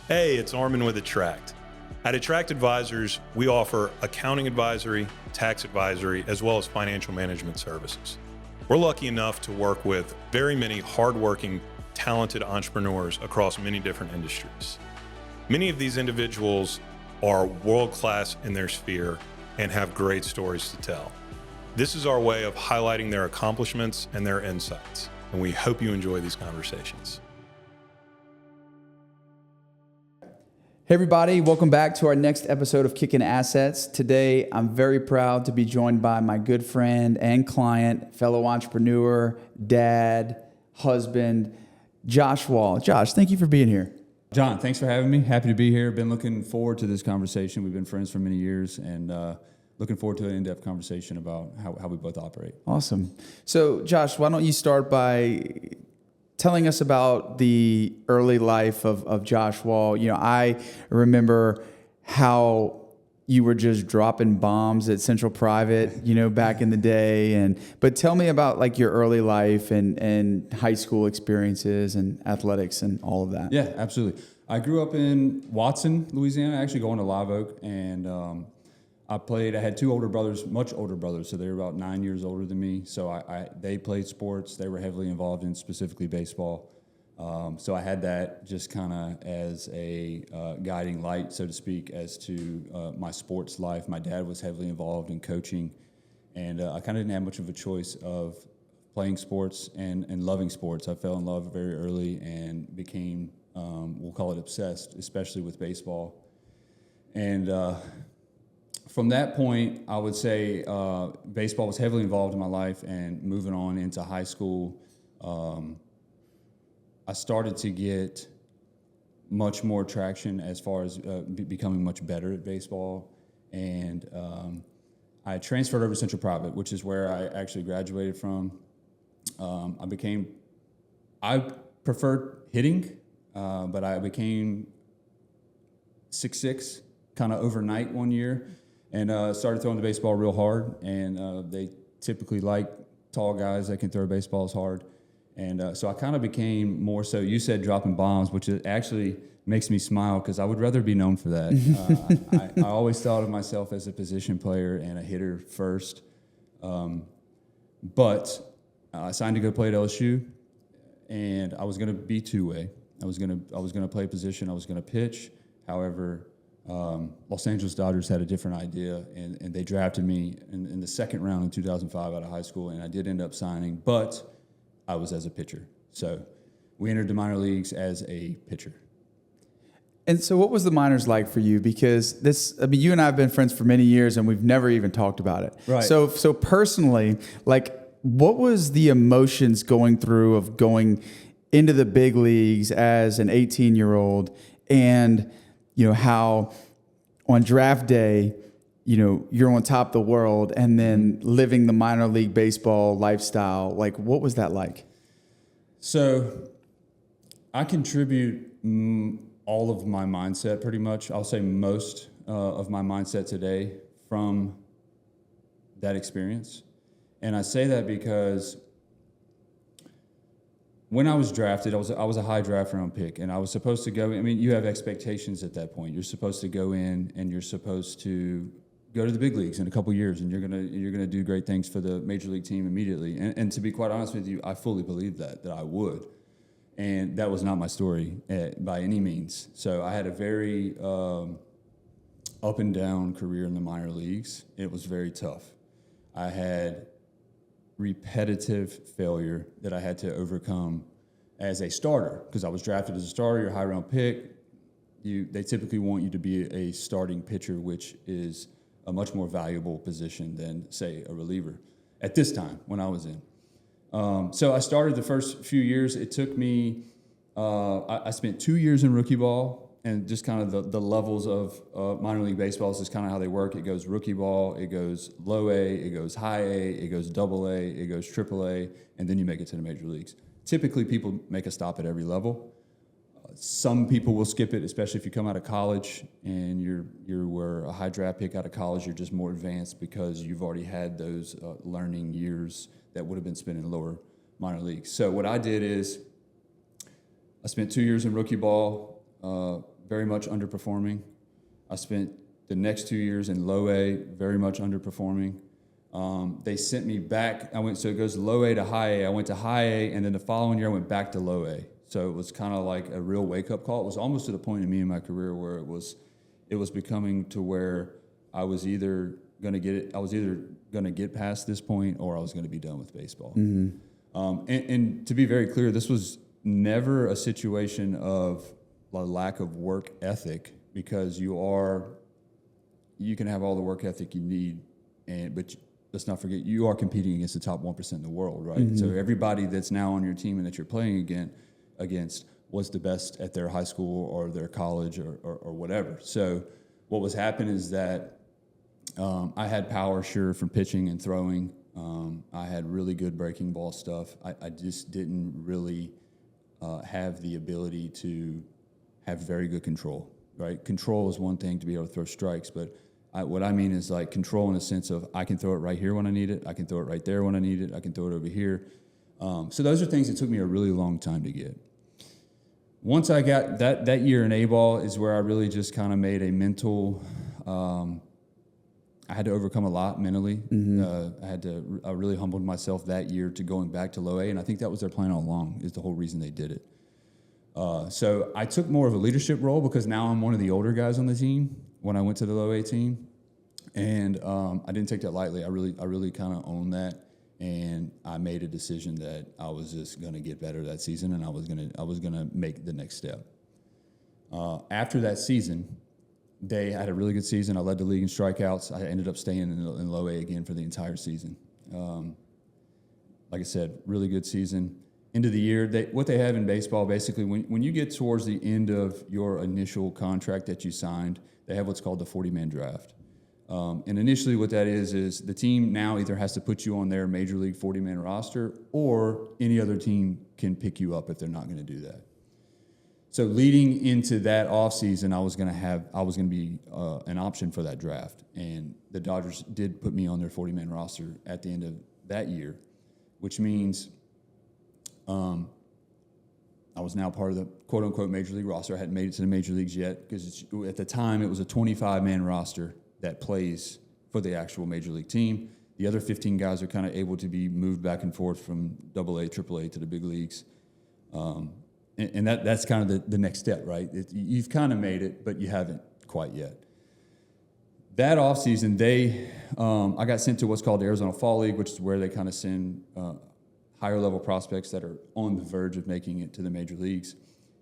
Hey, it's Armin with Attract. At Attract Advisors, we offer accounting advisory, tax advisory, as well as financial management services. We're lucky enough to work with very many hardworking, talented entrepreneurs across many different industries. Many of these individuals are world-class in their sphere and have great stories to tell. This is our way of highlighting their accomplishments and their insights, and we hope you enjoy these conversations. Hey everybody, welcome back to our next episode of Kickin Assets. Today, I'm very proud to be joined by my good friend and client, fellow entrepreneur, dad, husband, Josh Wall. Josh, thank you for being here. John, thanks for having me. Happy to be here. Been looking forward to this conversation. We've been friends for many years and looking forward to an in-depth conversation about how we both operate. Awesome. So Josh, why don't you start by telling us about the early life of Josh Wall. You know, I remember how you were just dropping bombs at Central Private, you know, back in the day. But tell me about like your early life and high school experiences and athletics and all of that. Yeah, absolutely. I grew up in Watson, Louisiana, actually going to Live Oak, and I had two older brothers, much older brothers, so they were about 9 years older than me. So they played sports. They were heavily involved in specifically baseball. So I had that just kind of as a guiding light, so to speak, as to my sports life. My dad was heavily involved in coaching, and I kind of didn't have much of a choice of playing sports and loving sports. I fell in love very early and became, we'll call it obsessed, especially with baseball. And from that point, I would say baseball was heavily involved in my life, and moving on into high school, I started to get much more traction as far as becoming much better at baseball. And I transferred over to Central Private, which is where I actually graduated from. I preferred hitting, but I became 6'6", kind of overnight one year. And started throwing the baseball real hard, and they typically like tall guys that can throw baseballs hard. And so I kind of became more so, you said dropping bombs, which actually makes me smile because I would rather be known for that. I always thought of myself as a position player and a hitter first. But I signed to go play at LSU, and I was going to be two-way. I was going to play position. I was going to pitch. However, Los Angeles Dodgers had a different idea, and they drafted me in the second round in 2005 out of high school, and I did end up signing, but I was as a pitcher. So we entered the minor leagues as a pitcher. And so what was the minors like for you? Because you and I have been friends for many years, and we've never even talked about it. Right. So personally, like, what was the emotions going through of going into the big leagues as an 18-year-old, and you know, how on draft day, you know, you're on top of the world, and then living the minor league baseball lifestyle. Like, what was that like? So I contribute all of my mindset pretty much. I'll say most of my mindset today from that experience. And I say that because when I was drafted, I was a high draft round pick, and I was supposed to go. I mean, you have expectations at that point. You're supposed to go in, and you're supposed to go to the big leagues in a couple of years, and you're gonna do great things for the major league team immediately. And to be quite honest with you, I fully believed that I would, and that was not my story by any means. So I had a very up and down career in the minor leagues. It was very tough. I had repetitive failure that I had to overcome as a starter, because I was drafted as a starter. You're a high round pick. They typically want you to be a starting pitcher, which is a much more valuable position than, say, a reliever at this time when I was in. So I started the first few years. It took me, I spent 2 years in rookie ball, and just kind of the levels of minor league baseball is just kind of how they work. It goes rookie ball, it goes low A, it goes high A, it goes double A, it goes triple A, and then you make it to the major leagues. Typically, people make a stop at every level. Some people will skip it, especially if you come out of college and you were a high draft pick out of college. You're just more advanced because you've already had those learning years that would have been spent in lower minor leagues. So what I did is I spent 2 years in rookie ball, very much underperforming. I spent the next 2 years in low A, very much underperforming. They sent me back. So it goes low A to high A. I went to high A, and then the following year I went back to low A. So it was kind of like a real wake-up call. It was almost to the point in me in my career where it was becoming to where I was either going to get past this point, or I was going to be done with baseball. And to be very clear, this was never a situation of a lack of work ethic, because you can have all the work ethic you need, but let's not forget, you are competing against the top 1% in the world, right? So everybody that's now on your team and that you're playing against was the best at their high school or their college or whatever. So what was happening is that I had power, sure, from pitching and throwing. I had really good breaking ball stuff. I just didn't really have the ability to have very good control, right? Control is one thing, to be able to throw strikes, but what I mean is like control in the sense of I can throw it right here when I need it. I can throw it right there when I need it. I can throw it over here. So those are things that took me a really long time to get. Once I got that year in A-ball is where I really just kind of made a mental, I had to overcome a lot mentally. I really humbled myself that year to going back to low A, and I think that was their plan all along, is the whole reason they did it. So I took more of a leadership role because now I'm one of the older guys on the team when I went to the low A team, and I didn't take that lightly. I really kind of owned that, and I made a decision that I was just going to get better that season, and I was gonna make the next step. After that season, they had a really good season. I led the league in strikeouts. I ended up staying in low A again for the entire season. Like I said, really good season. End of the year, what they have in baseball, basically, when you get towards the end of your initial contract that you signed, they have what's called the 40-man draft. And initially what that is the team now either has to put you on their major league 40-man roster, or any other team can pick you up if they're not going to do that. So leading into that offseason, I was going to be an option for that draft. And the Dodgers did put me on their 40-man roster at the end of that year, which means I was now part of the quote-unquote major league roster. I hadn't made it to the major leagues yet, because at the time it was a 25-man roster that plays for the actual major league team. The other 15 guys are kind of able to be moved back and forth from AA, AAA to the big leagues. And that's kind of the next step, right? You've kind of made it, but you haven't quite yet. That offseason, I got sent to what's called the Arizona Fall League, which is where they kind of send higher level prospects that are on the verge of making it to the major leagues.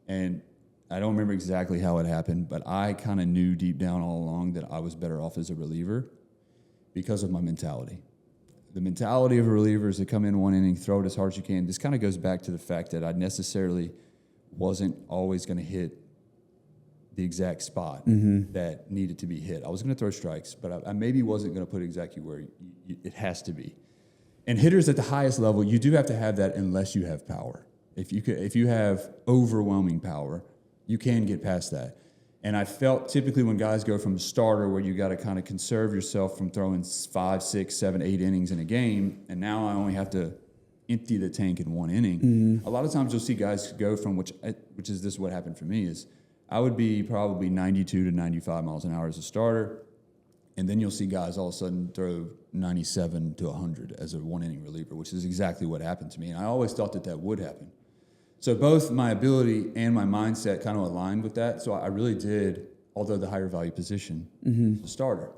And I don't remember exactly how it happened, but I kind of knew deep down all along that I was better off as a reliever because of my mentality. The mentality of a reliever is to come in one inning, throw it as hard as you can. This kind of goes back to the fact that I necessarily wasn't always going to hit the exact spot that needed to be hit. I was going to throw strikes, but I maybe wasn't going to put it exactly where it has to be. And hitters at the highest level, you do have to have that unless you have power. If you have overwhelming power, you can get past that. And I felt typically when guys go from starter, where you got to kind of conserve yourself from throwing 5, 6, 7, 8 innings in a game, and now I only have to empty the tank in one inning. A lot of times you'll see guys go from, which is this what happened for me, is I would be probably 92 to 95 miles an hour as a starter, and then you'll see guys all of a sudden throw 97 to 100 as a one-inning reliever, which is exactly what happened to me. And I always thought that would happen. So both my ability and my mindset kind of aligned with that. So I really did, although the higher value position, the starter.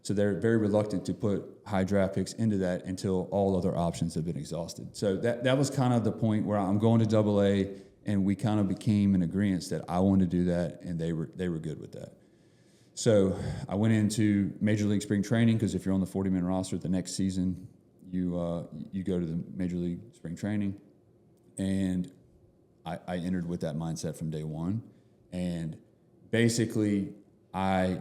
So they're very reluctant to put high draft picks into that until all other options have been exhausted. So that was kind of the point where I'm going to AA, and we kind of became in agreement that I wanted to do that, and they were good with that. So I went into Major League Spring Training, because if you're on the 40-man roster the next season, you go to the Major League Spring Training, and I entered with that mindset from day one, and basically I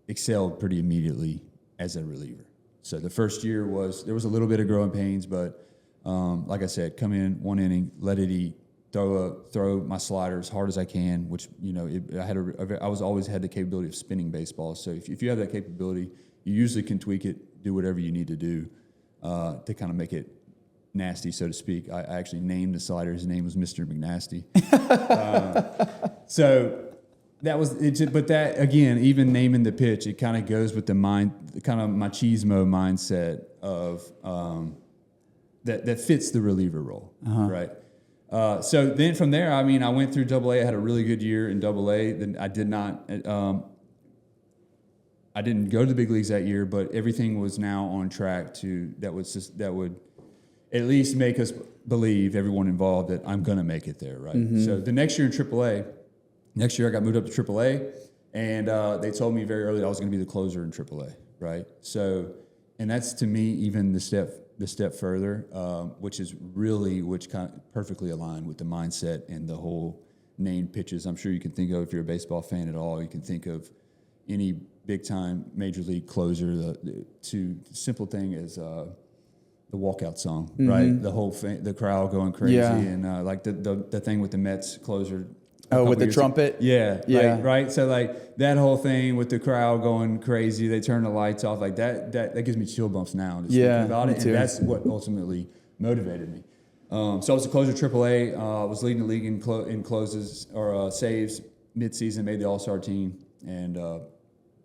excelled pretty immediately as a reliever. So the first year there was a little bit of growing pains, but like I said, come in one inning, let it eat, throw my slider as hard as I can, which I was always had the capability of spinning baseballs. So if you have that capability, you usually can tweak it, do whatever you need to do to kind of make it nasty, so to speak. I actually named the slider. His name was Mr. McNasty. So That was it. But that, again, even naming the pitch, it kind of goes with the machismo mindset of that fits the reliever role, right? So then from there, I mean, I went through AA. I had a really good year in AA. Then I did not. I didn't go to the big leagues that year, but everything was now on track that would at least make us believe, everyone involved, that I'm going to make it there, right? Mm-hmm. So the next year in AAA, I got moved up to AAA, and they told me very early I was going to be the closer in AAA, right? So, and that's to me even the step further, which kind of perfectly aligned with the mindset and the whole named pitches. I'm sure you can think of, if you're a baseball fan at all, you can think of any big-time major league closer to simple thing as the walkout song, mm-hmm. right? The whole the crowd going crazy, and like the thing with the Mets closer. Oh, with the trumpet? Yeah. Right. So like that whole thing with the crowd going crazy, they turn the lights off, like that gives me chill bumps now. Just thinking about it, and that's what ultimately motivated me. So I was a closer AAA. Was leading the league in closes or saves mid-season, made the All-Star team, and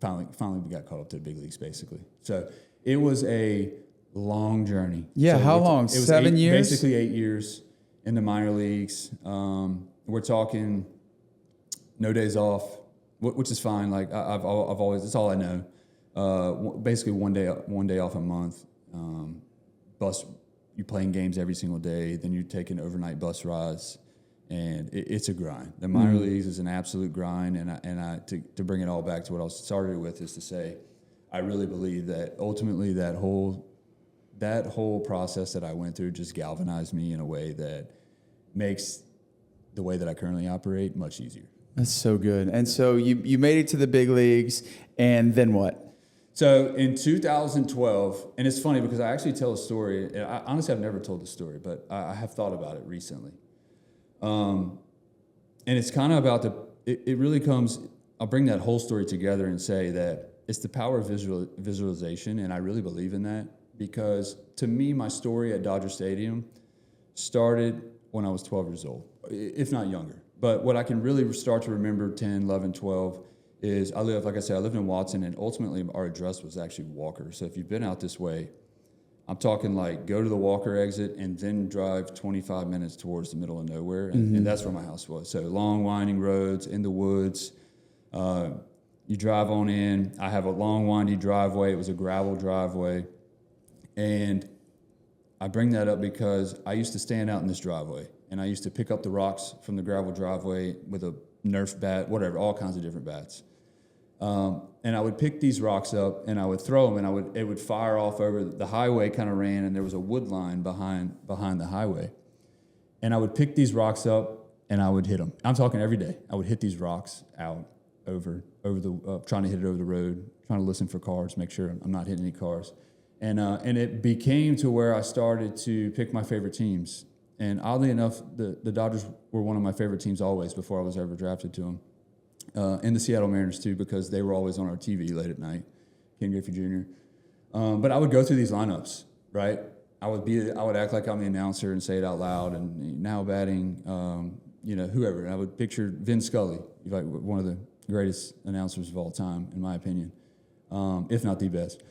finally we got called up to the big leagues, basically. So it was a long journey. Yeah, so how long? It was 7 years? Basically 8 years in the minor leagues. We're talking no days off, which is fine. Like I've always, it's all I know. Basically one day off a month. You're playing games every single day. Then you're taking overnight bus rides, and it's a grind. The minor leagues is an absolute grind. And I to bring it all back to what I started with is to say, I really believe that ultimately that whole process that I went through just galvanized me in a way that makes the way that I currently operate much easier. That's so good. And so you made it to the big leagues, and then what? So in 2012, and it's funny because I actually tell a story. And honestly, I've never told the story, but I have thought about it recently. And it's kind of about it really comes, I'll bring that whole story together and say that it's the power of visualization, and I really believe in that, because to me, my story at Dodger Stadium started when I was 12 years old, if not younger. But what I can really start to remember 10, 11, 12 is I lived in Watson, and ultimately our address was actually Walker. So if you've been out this way, I'm talking like go to the Walker exit and then drive 25 minutes towards the middle of nowhere. And that's where my house was. So long, winding roads in the woods. You drive on in. I have a long, windy driveway. It was a gravel driveway. And I bring that up because I used to stand out in this driveway, and I used to pick up the rocks from the gravel driveway with a Nerf bat, whatever, all kinds of different bats. And I would pick these rocks up, and I would throw them, and it would fire off over the highway. Kind of ran, and there was a wood line behind the highway. And I would pick these rocks up, and I would hit them. I'm talking every day. I would hit these rocks out over the trying to hit it over the road, trying to listen for cars, make sure I'm not hitting any cars. And it became to where I started to pick my favorite teams. And oddly enough, the Dodgers were one of my favorite teams always before I was ever drafted to them. And the Seattle Mariners too, because they were always on our TV late at night, Ken Griffey Jr. But I would go through these lineups, right? I would act like I'm the announcer and say it out loud, and now batting, whoever. And I would picture Vin Scully, like one of the greatest announcers of all time, in my opinion, if not the best.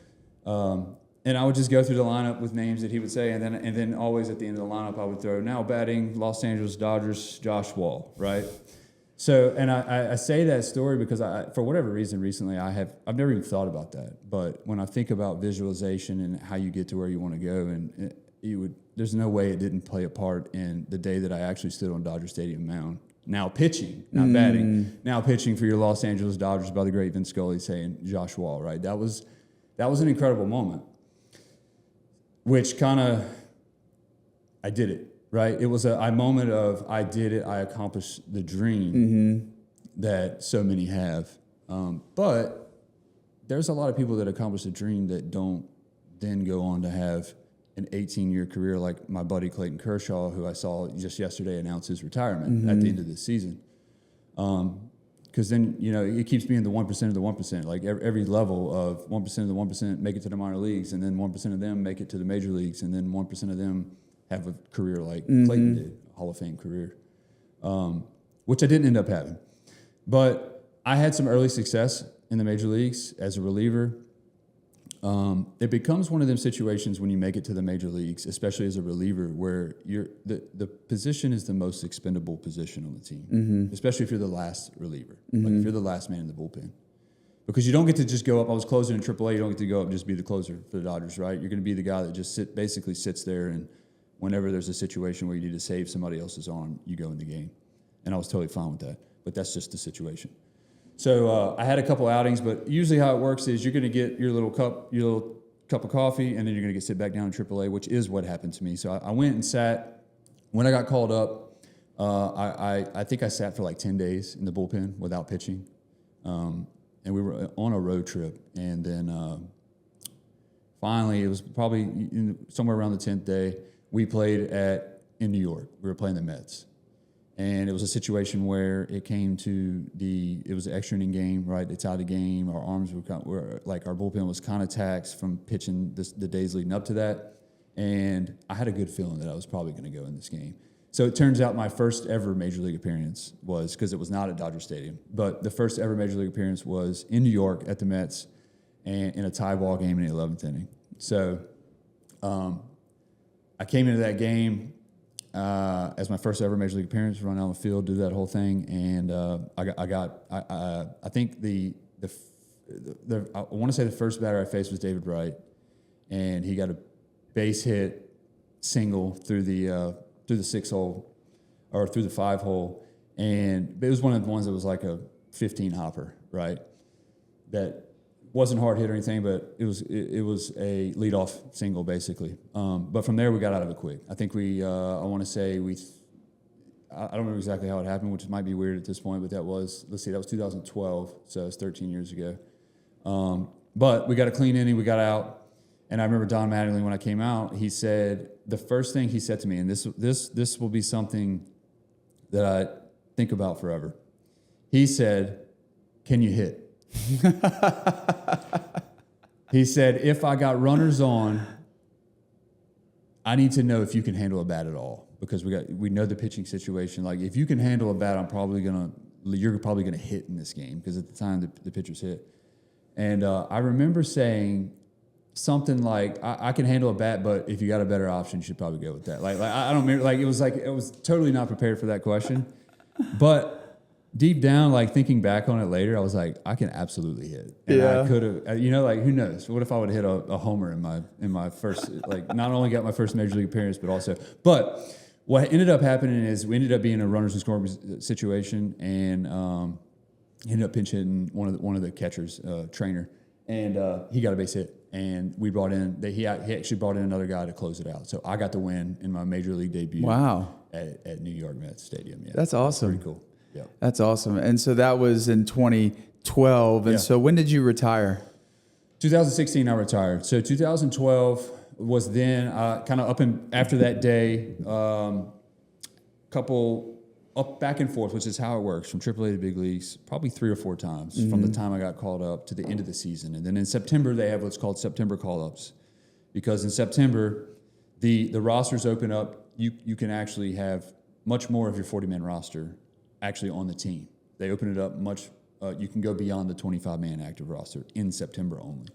And I would just go through the lineup with names that he would say, and then always at the end of the lineup, I would throw, now batting Los Angeles Dodgers, Josh Wall, right? So, and I say that story because for whatever reason recently, I've never even thought about that. But when I think about visualization and how you get to where you want to go, and there's no way it didn't play a part in the day that I actually stood on Dodger Stadium mound. Now pitching, not batting. Now pitching for your Los Angeles Dodgers by the great Vin Scully saying Josh Wall, right? That was an incredible moment. Which kind of, I did it, right? It was a moment of, I did it, I accomplished the dream that so many have. But there's a lot of people that accomplish a dream that don't then go on to have an 18-year career, like my buddy Clayton Kershaw, who I saw just yesterday announce his retirement at the end of this season. Because then, it keeps being the 1% of the 1%. Like every level of 1% of the 1% make it to the minor leagues, and then 1% of them make it to the major leagues, and then 1% of them have a career like Clayton did, a Hall of Fame career, which I didn't end up having. But I had some early success in the major leagues as a reliever. It becomes one of them situations when you make it to the major leagues, especially as a reliever, where the position is the most expendable position on the team, especially if you're the last reliever, like if you're the last man in the bullpen. Because you don't get to just go up. I was closing in AAA. You don't get to go up and just be the closer for the Dodgers, right? You're going to be the guy that just basically sits there, and whenever there's a situation where you need to save somebody else's arm, you go in the game. And I was totally fine with that. But that's just the situation. So I had a couple outings, but usually how it works is you're going to get your little cup of coffee, and then you're going to get sit back down in AAA, which is what happened to me. So I went and sat. When I got called up, I think I sat for like 10 days in the bullpen without pitching. And we were on a road trip, and then finally, it was probably somewhere around the 10th day, we played in New York. We were playing the Mets, and it was a situation where it came to it was an extra inning game, right? It's out of game. Our arms were like our bullpen was kind of taxed from pitching the days leading up to that, and I had a good feeling that I was probably going to go in this game. So it turns out my first ever Major League appearance was, because it was not at Dodger Stadium, but the first ever Major League appearance was in New York at the Mets and in a tie ball game in the 11th inning. So I came into that game as my first ever Major League appearance, run on the field, do that whole thing, and I think I want to say the first batter I faced was David Wright, and he got a base hit single through the 6 hole or through the 5 hole, and it was one of the ones that was like a 15 hopper, right? That wasn't hard hit or anything, but it was a leadoff single basically. But from there we got out of it quick. I think I want to say I don't remember exactly how it happened, which might be weird at this point, but that was 2012, so it's 13 years ago. But we got a clean inning, we got out. And I remember Don Mattingly, when I came out, he said, the first thing he said to me, and this will be something that I think about forever. He said, "Can you hit?" He said, "If I got runners on, I need to know if you can handle a bat at all, because we know the pitching situation. Like, if you can handle a bat, you're probably gonna hit in this game," because at the time the pitchers hit. And I remember saying something like, I can handle a bat, but if you got a better option, you should probably go with that. Like I don't remember, like it was totally not prepared for that question. But deep down, like thinking back on it later, I was like, I can absolutely hit. And I could have, like who knows? What if I would have hit a homer in my first, like not only got my first Major League appearance, but what ended up happening is we ended up being a runners and scoring situation, and ended up pinch hitting one of the catchers, trainer, and he got a base hit. And we brought in, he actually brought in another guy to close it out. So I got the win in my Major League debut. Wow. At New York Mets Stadium. Yeah. That's awesome. Pretty cool. Yeah. That's awesome. And so that was in 2012. And so when did you retire? 2016, I retired. So 2012 was then kind of after that day, couple up back and forth, which is how it works from AAA to big leagues, probably 3 or 4 times from the time I got called up to the end of the season. And then in September, they have what's called September call-ups, because in September, the rosters open up. You can actually have much more of your 40-man roster actually on the team. They open it up much. You can go beyond the 25-man active roster in September only.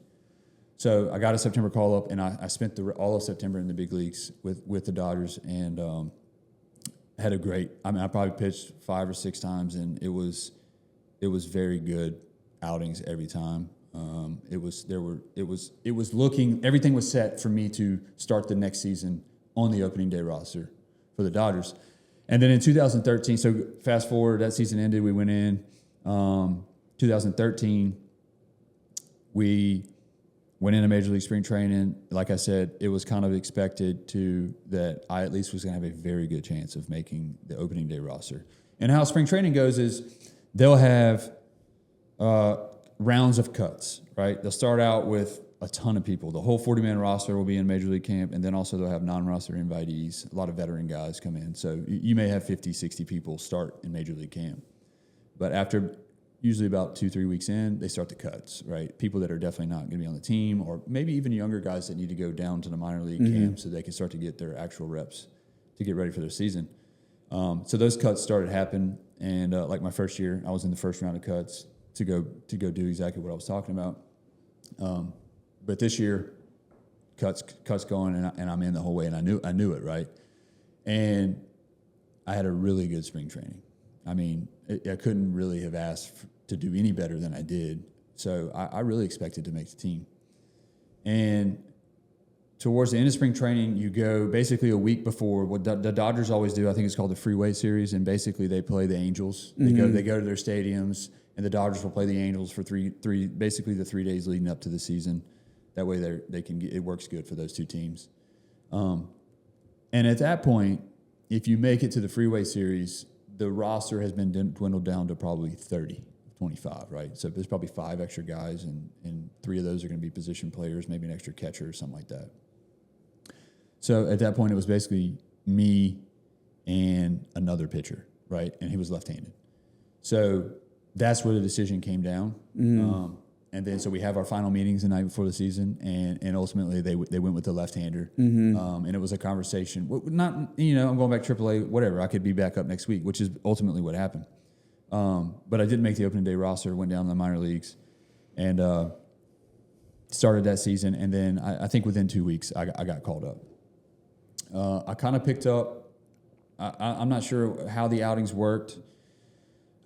So I got a September call-up, and I spent all of September in the big leagues with the Dodgers, and had a great. I probably pitched 5 or 6 times, and it was very good outings every time. Everything was set for me to start the next season on the opening day roster for the Dodgers. And then in 2013, so fast forward, that season ended, we went in. 2013, we went into Major League Spring Training. Like I said, it was kind of expected that I at least was going to have a very good chance of making the opening day roster. And how spring training goes is they'll have rounds of cuts, right? They'll start out with a ton of people. The whole 40-man roster will be in Major League camp, and then also they'll have non-roster invitees. A lot of veteran guys come in. So you may have 50, 60 people start in Major League camp. But after usually about 2-3 weeks in, they start the cuts, right? People that are definitely not going to be on the team, or maybe even younger guys that need to go down to the minor league camp so they can start to get their actual reps to get ready for their season. So those cuts started happening, and like my first year, I was in the first round of cuts. to go do exactly what I was talking about. But this year, cuts going, and I'm in the whole way, and I knew it, right? And I had a really good spring training. I mean, I couldn't really have asked to do any better than I did. So I really expected to make the team. And towards the end of spring training, you go basically a week before what the Dodgers always do. I think it's called the Freeway Series, and basically they play the Angels. They go to their stadiums, and the Dodgers will play the Angels for basically the 3 days leading up to the season. That way it works good for those two teams. And at that point, if you make it to the Freeway Series, the roster has been dwindled down to probably 30, 25, right? So there's probably 5 extra guys, and 3 of those are going to be position players, maybe an extra catcher or something like that. So at that point, it was basically me and another pitcher, right? And he was left-handed. So that's where the decision came down. And then so we have our final meetings the night before the season, and ultimately they went with the left-hander. And it was a conversation. Not, I'm going back to AAA, whatever. I could be back up next week, which is ultimately what happened. But I didn't make the opening day roster, went down to the minor leagues, and started that season. And then I think within 2 weeks, I got called up. I kind of picked up, I'm not sure how the outings worked,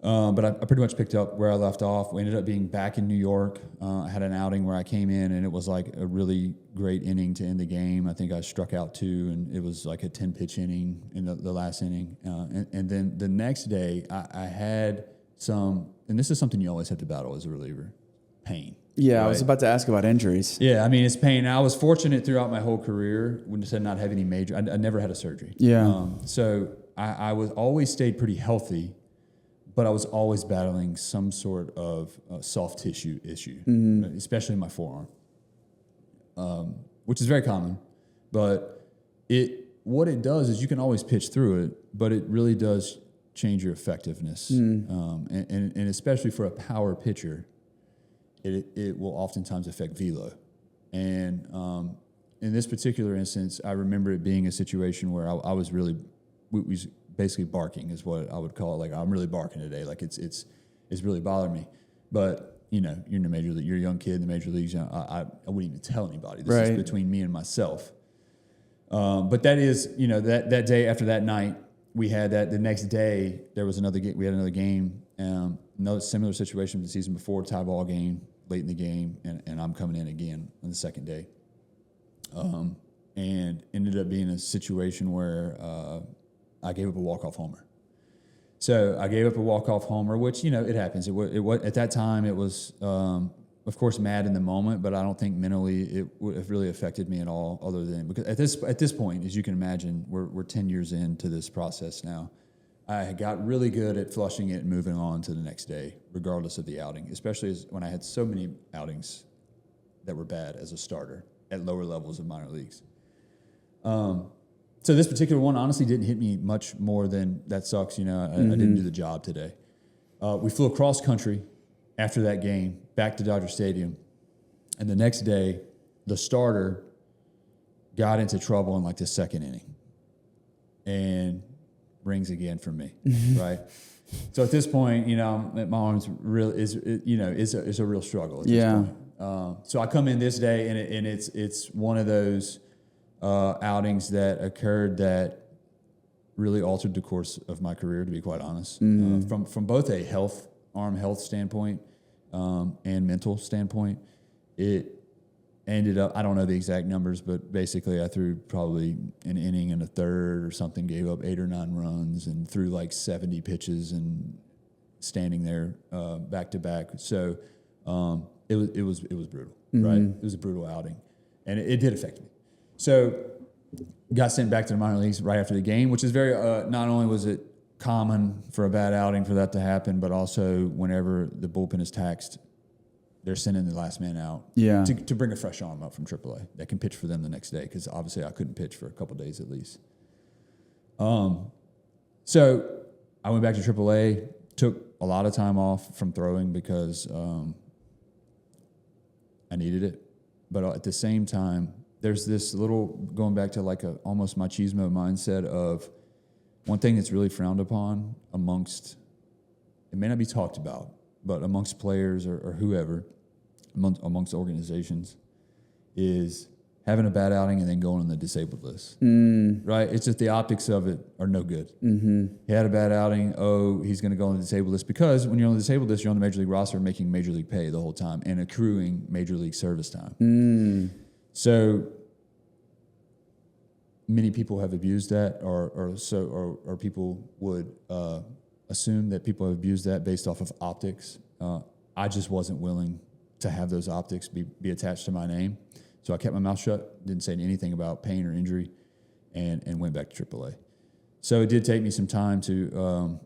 but I pretty much picked up where I left off. We ended up being back in New York. I had an outing where I came in, and it was like a really great inning to end the game. I think I struck out 2, and it was like a 10-pitch inning in the last inning. And then the next day, I had some, and this is something you always have to battle as a reliever, pain. Yeah, right? I was about to ask about injuries. Yeah, I mean, it's pain. I was fortunate throughout my whole career when I said not have any major. I never had a surgery. Yeah. So I was always stayed pretty healthy, but I was always battling some sort of soft tissue issue, especially in my forearm, which is very common. But what it does is you can always pitch through it, but it really does change your effectiveness, and especially for a power pitcher. It will oftentimes affect velo. And in this particular instance, I remember it being a situation where I was really, we was basically barking is what I would call it. Like, I'm really barking today. Like, it's really bothering me. But, you're in the major league, you're a young kid in the major leagues. I wouldn't even tell anybody. This is between me and myself. But that is, that day after that night, we had that. The next day, there was another game. We had another game. Another similar situation the season before, tie ball game, late in the game, and I'm coming in again on the second day. And ended up being a situation where I gave up a walk-off homer. So I gave up a walk-off homer, which, it happens. It was at that time, it was, of course, mad in the moment, but I don't think mentally it would have really affected me at all, other than, because at this point, as you can imagine, we're 10 years into this process now. I got really good at flushing it and moving on to the next day, regardless of the outing, especially when I had so many outings that were bad as a starter at lower levels of minor leagues. So this particular one honestly didn't hit me much more than that sucks. I didn't do the job today. We flew across country after that game back to Dodger Stadium. And the next day, the starter got into trouble in like the second inning. And rings again for me, right? So at this point, my arms really is a real struggle. At this point. So I come in this day, and it's one of those outings that occurred that really altered the course of my career, to be quite honest, from both a arm health standpoint and mental standpoint. It ended up, I don't know the exact numbers, but basically I threw probably an inning and a third or something, gave up 8 or 9 runs, and threw like 70 pitches and standing there back to back. So it was brutal, right? It was a brutal outing, and it did affect me. So got sent back to the minor leagues right after the game, which is very, not only was it common for a bad outing for that to happen, but also whenever the bullpen is taxed, they're sending the last man out to bring a fresh arm up from AAA that can pitch for them the next day, because obviously I couldn't pitch for a couple of days at least. So I went back to AAA, took a lot of time off from throwing because I needed it. But at the same time, there's this little, going back to like a almost machismo mindset of one thing that's really frowned upon amongst, it may not be talked about, but amongst players or whoever, amongst organizations, is having a bad outing and then going on the disabled list, right? It's just the optics of it are no good. Mm-hmm. He had a bad outing. Oh, he's going to go on the disabled list, because when you're on the disabled list, you're on the major league roster making major league pay the whole time and accruing major league service time. So many people have abused that, or people would assume that people have abused that based off of optics. I just wasn't willing to have those optics be attached to my name. So I kept my mouth shut, didn't say anything about pain or injury, and went back to AAA. So it did take me some time to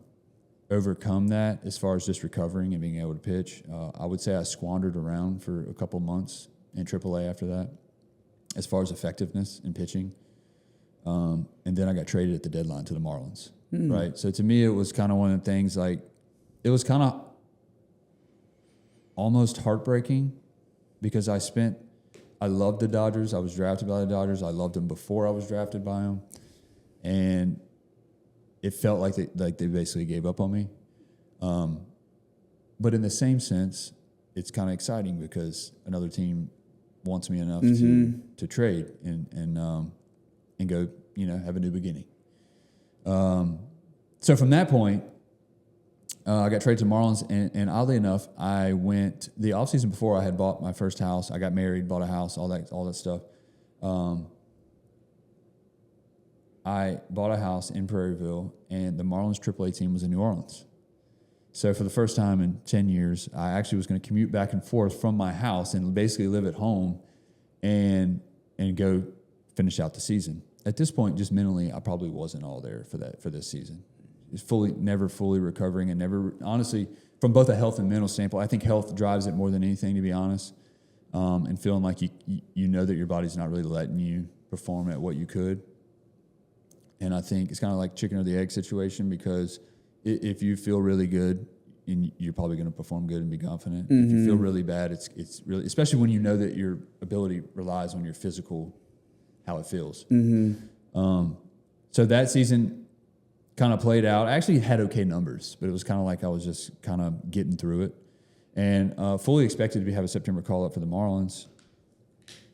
overcome that as far as just recovering and being able to pitch. I would say I squandered around for a couple months in AAA after that, as far as effectiveness in pitching. And then I got traded at the deadline to the Marlins, right? So to me, it was kind of one of the things, like, it was kind of almost heartbreaking, because I loved the Dodgers. I was drafted by the Dodgers. I loved them before I was drafted by them. And it felt like they basically gave up on me. But in the same sense, it's kind of exciting because another team wants me enough to trade and go, have a new beginning. So from that point, I got traded to Marlins, and oddly enough, I went the offseason before. I had bought my first house. I got married, bought a house, all that stuff. I bought a house in Prairieville, and the Marlins AAA team was in New Orleans. So for the first time in 10 years, I actually was going to commute back and forth from my house and basically live at home and go finish out the season. At this point, just mentally, I probably wasn't all there for this season. Never fully recovering, and never, honestly, from both a health and mental standpoint, I think health drives it more than anything, to be honest, and feeling like you know that your body's not really letting you perform at what you could. And I think it's kind of like chicken or the egg situation, because if you feel really good, and you're probably going to perform good and be confident. If you feel really bad, it's really, especially when you know that your ability relies on your physical, how it feels. So that season kind of played out. I actually had okay numbers, but it was kind of like I was just kind of getting through it, and fully expected to have a September call-up for the Marlins,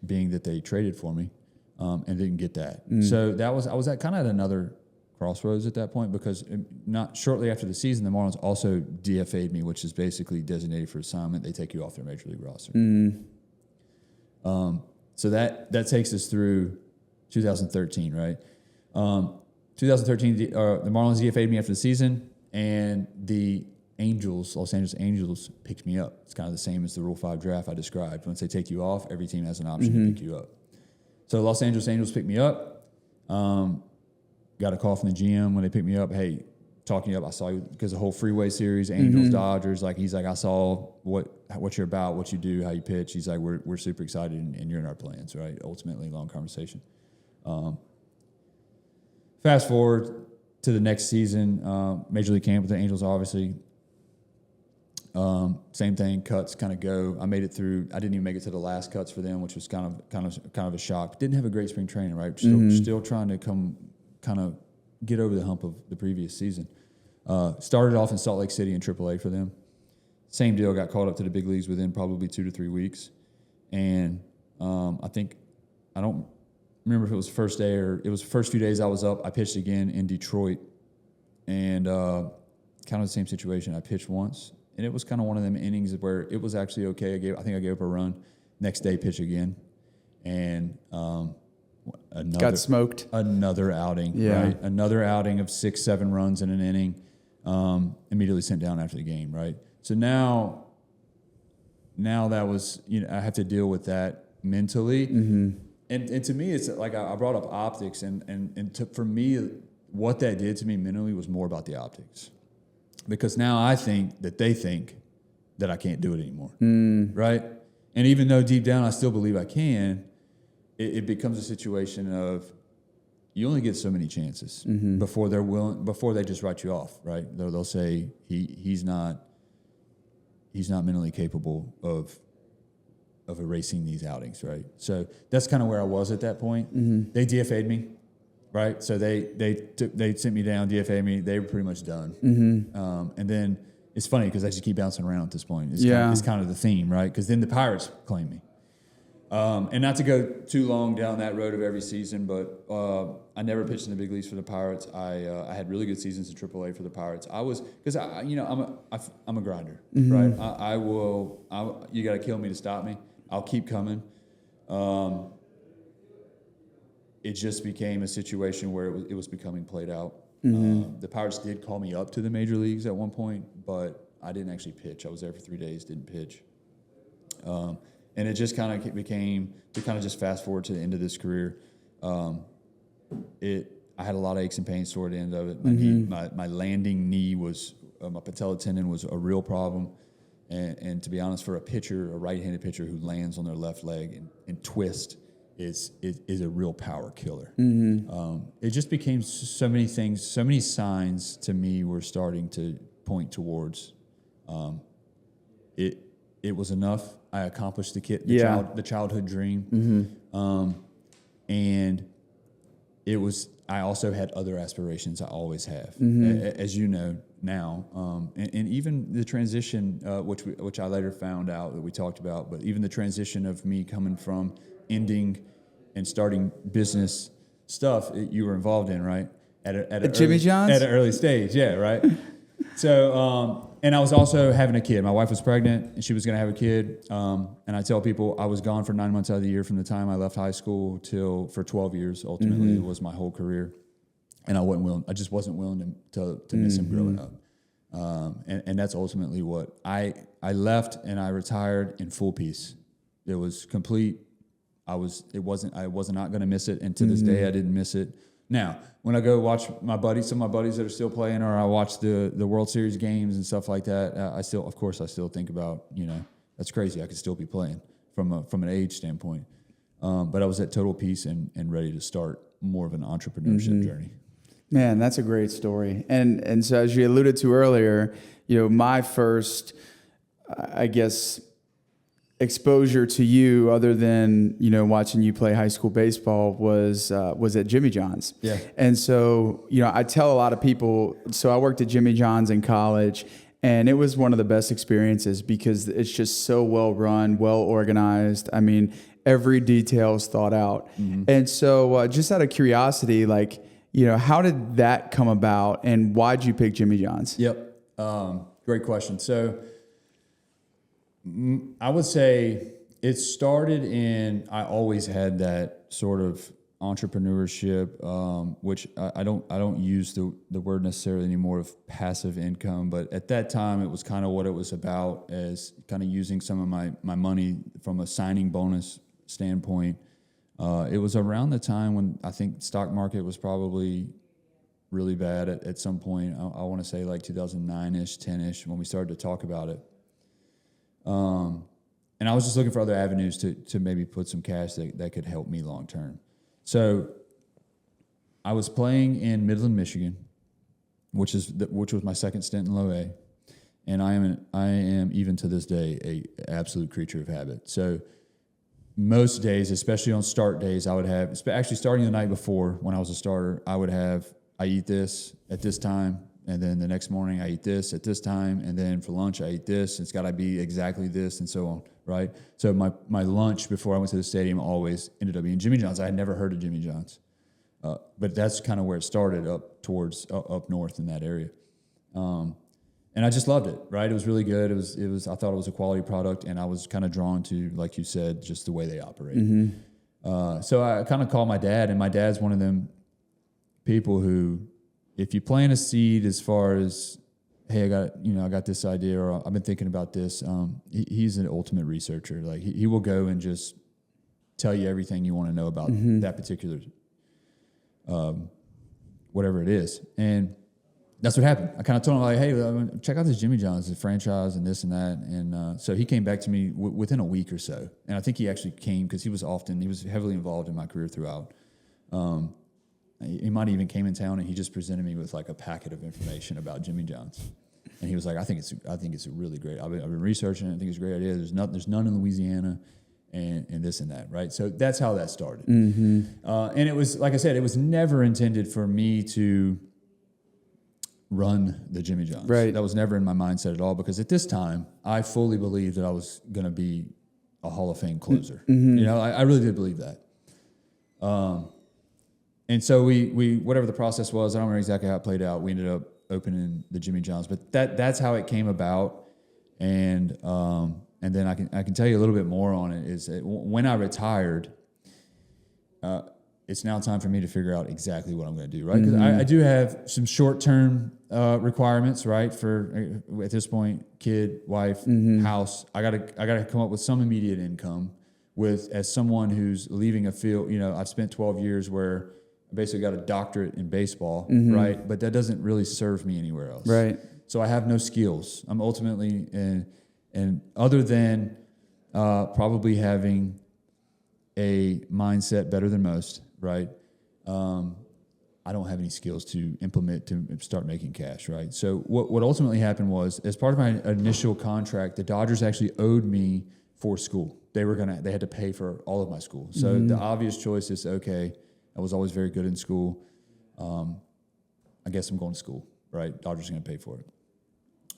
being that they traded for me, and didn't get that. So I was at another crossroads at that point, because not shortly after the season, the Marlins also DFA'd me, which is basically designated for assignment. They take you off their major league roster. So that takes us through 2013, right? 2013, the Marlins DFA'd me after the season, and the Los Angeles Angels picked me up. It's kind of the same as the Rule 5 draft I described. Once they take you off, every team has an option to pick you up. So Los Angeles Angels picked me up. Got a call from the GM when they picked me up. Hey, talking you up, I saw you, because the whole Freeway series, Angels, Dodgers, he's like, I saw what you're about, what you do, how you pitch. He's like, we're super excited, and you're in our plans, right? Ultimately, long conversation. Fast forward to the next season, Major League Camp with the Angels, obviously. Same thing, cuts kind of go. I made it through. I didn't even make it to the last cuts for them, which was kind of a shock. Didn't have a great spring training, right? Still trying to kind of get over the hump of the previous season. Started off in Salt Lake City in AAA for them. Same deal, got called up to the big leagues within probably 2 to 3 weeks. And I don't remember if it was the first day or it was the first few days I was up. I pitched again in Detroit, and kind of the same situation. I pitched once, and it was kind of one of them innings where it was actually okay. I think I gave up a run. Next day, pitch again, and got smoked. Another outing, right? Another outing of 6-7 runs in an inning. Immediately sent down after the game, right? So now that was, I have to deal with that mentally. And to me, it's like I brought up optics, for me, what that did to me mentally was more about the optics, because now I think that they think that I can't do it anymore, right? And even though deep down I still believe I can, it becomes a situation of you only get so many chances before they just write you off, right? They'll say he's not mentally capable of erasing these outings, right? So that's kind of where I was at that point. They DFA'd me, right? So they sent me down, DFA'd me. They were pretty much done. And then it's funny because I just keep bouncing around at this point. It's kind of the theme, right? Because then the Pirates claim me. And not to go too long down that road of every season, but I never pitched in the big leagues for the Pirates. I had really good seasons in AAA for the Pirates. I'm a grinder, right? You got to kill me to stop me. I'll keep coming. It just became a situation where it was becoming played out. The Pirates did call me up to the major leagues at one point, but I didn't actually pitch. I was there for 3 days, didn't pitch. And it just kind of became, to kind of just fast forward to the end of this career, I had a lot of aches and pains toward the end of it. My landing knee was, my patella tendon was a real problem. And to be honest, for a pitcher, a right-handed pitcher who lands on their left leg and twist is a real power killer. It just became so many things, so many signs to me were starting to point towards it was enough. I accomplished the childhood dream. And it was, I also had other aspirations I always have, as you know now. And even the transition, which I later found out that we talked about, but even the transition of me coming from ending and starting business stuff you were involved in, right? At Jimmy John's? At an early stage, yeah, right? So, and I was also having a kid. My wife was pregnant, and she was going to have a kid. And I tell people I was gone for 9 months out of the year from the time I left high school for 12 years. Ultimately, it was my whole career, and I just wasn't willing to miss him growing up. And that's ultimately what I left, and I retired in full peace. It was complete. I was not going to miss it, and to this day, I didn't miss it. Now, when I go watch some of my buddies that are still playing, or I watch the World Series games and stuff like that, I still think about, that's crazy. I could still be playing from an age standpoint. But I was at total peace and ready to start more of an entrepreneurship journey. Man, that's a great story. And so as you alluded to earlier, my first, I guess, exposure to you, other than watching you play high school baseball, was at Jimmy John's. Yeah. And so I tell a lot of people. So I worked at Jimmy John's in college, and it was one of the best experiences because it's just so well run, well organized. I mean, every detail is thought out. And so just out of curiosity, how did that come about, and why'd you pick Jimmy John's? Yep. Great question. So I would say it started I always had that sort of entrepreneurship, which I don't use the word necessarily anymore of passive income, but at that time it was kind of what it was about, as kind of using some of my money from a signing bonus standpoint. It was around the time when I think stock market was probably really bad at some point. I want to say like 2009-ish, 10-ish, when we started to talk about it. And I was just looking for other avenues to maybe put some cash that could help me long term. So I was playing in Midland, Michigan, which was my second stint in low A, and I am even to this day a absolute creature of habit. So most days, especially on start days, I would have, actually starting the night before when I was a starter, I eat this at this time. And then the next morning I eat this at this time, and then for lunch I eat this. It's got to be exactly this, and so on, right? So my lunch before I went to the stadium always ended up being Jimmy John's. I had never heard of Jimmy John's, but that's kind of where it started, up north in that area, and I just loved it. Right, it was really good. It was. I thought it was a quality product, and I was kind of drawn to, like you said, just the way they operate. So I kind of called my dad, and my dad's one of them people who, if you plant a seed as far as, hey, I got this idea, or I've been thinking about this, he's an ultimate researcher. Like he will go and just tell you everything you want to know about that particular, whatever it is. And that's what happened. I kind of told him, like, hey, check out this Jimmy John's, the franchise, and this and that. And so he came back to me within a week or so. And I think he actually came because he was heavily involved in my career throughout. He might even came in town, and he just presented me with like a packet of information about Jimmy John's, and he was like, "I think it's a really great. I've been researching it. I think it's a great idea. There's none in Louisiana, and this and that, right?" So that's how that started. And it was, like I said, it was never intended for me to run the Jimmy John's. Right. That was never in my mindset at all, because at this time I fully believed that I was going to be a Hall of Fame closer. You know, I really did believe that. And so we whatever the process was, I don't remember exactly how it played out. We ended up opening the Jimmy John's, but that's how it came about. And then I can tell you a little bit more on it. Is that when I retired, it's now time for me to figure out exactly what I'm going to do, right? Because I do have some short-term requirements, right? For at this point, kid, wife, house. I gotta come up with some immediate income. As someone who's leaving a field, you know, I've spent 12 years where I basically got a doctorate in baseball, right? But that doesn't really serve me anywhere else, right? So I have no skills. I'm ultimately and other than probably having a mindset better than most, right? I don't have any skills to implement to start making cash, right? So what ultimately happened was, as part of my initial contract, the Dodgers actually owed me for school. They had to pay for all of my school. So the obvious choice is, okay, I was always very good in school. I guess I'm going to school, right? Dodgers are going to pay for it.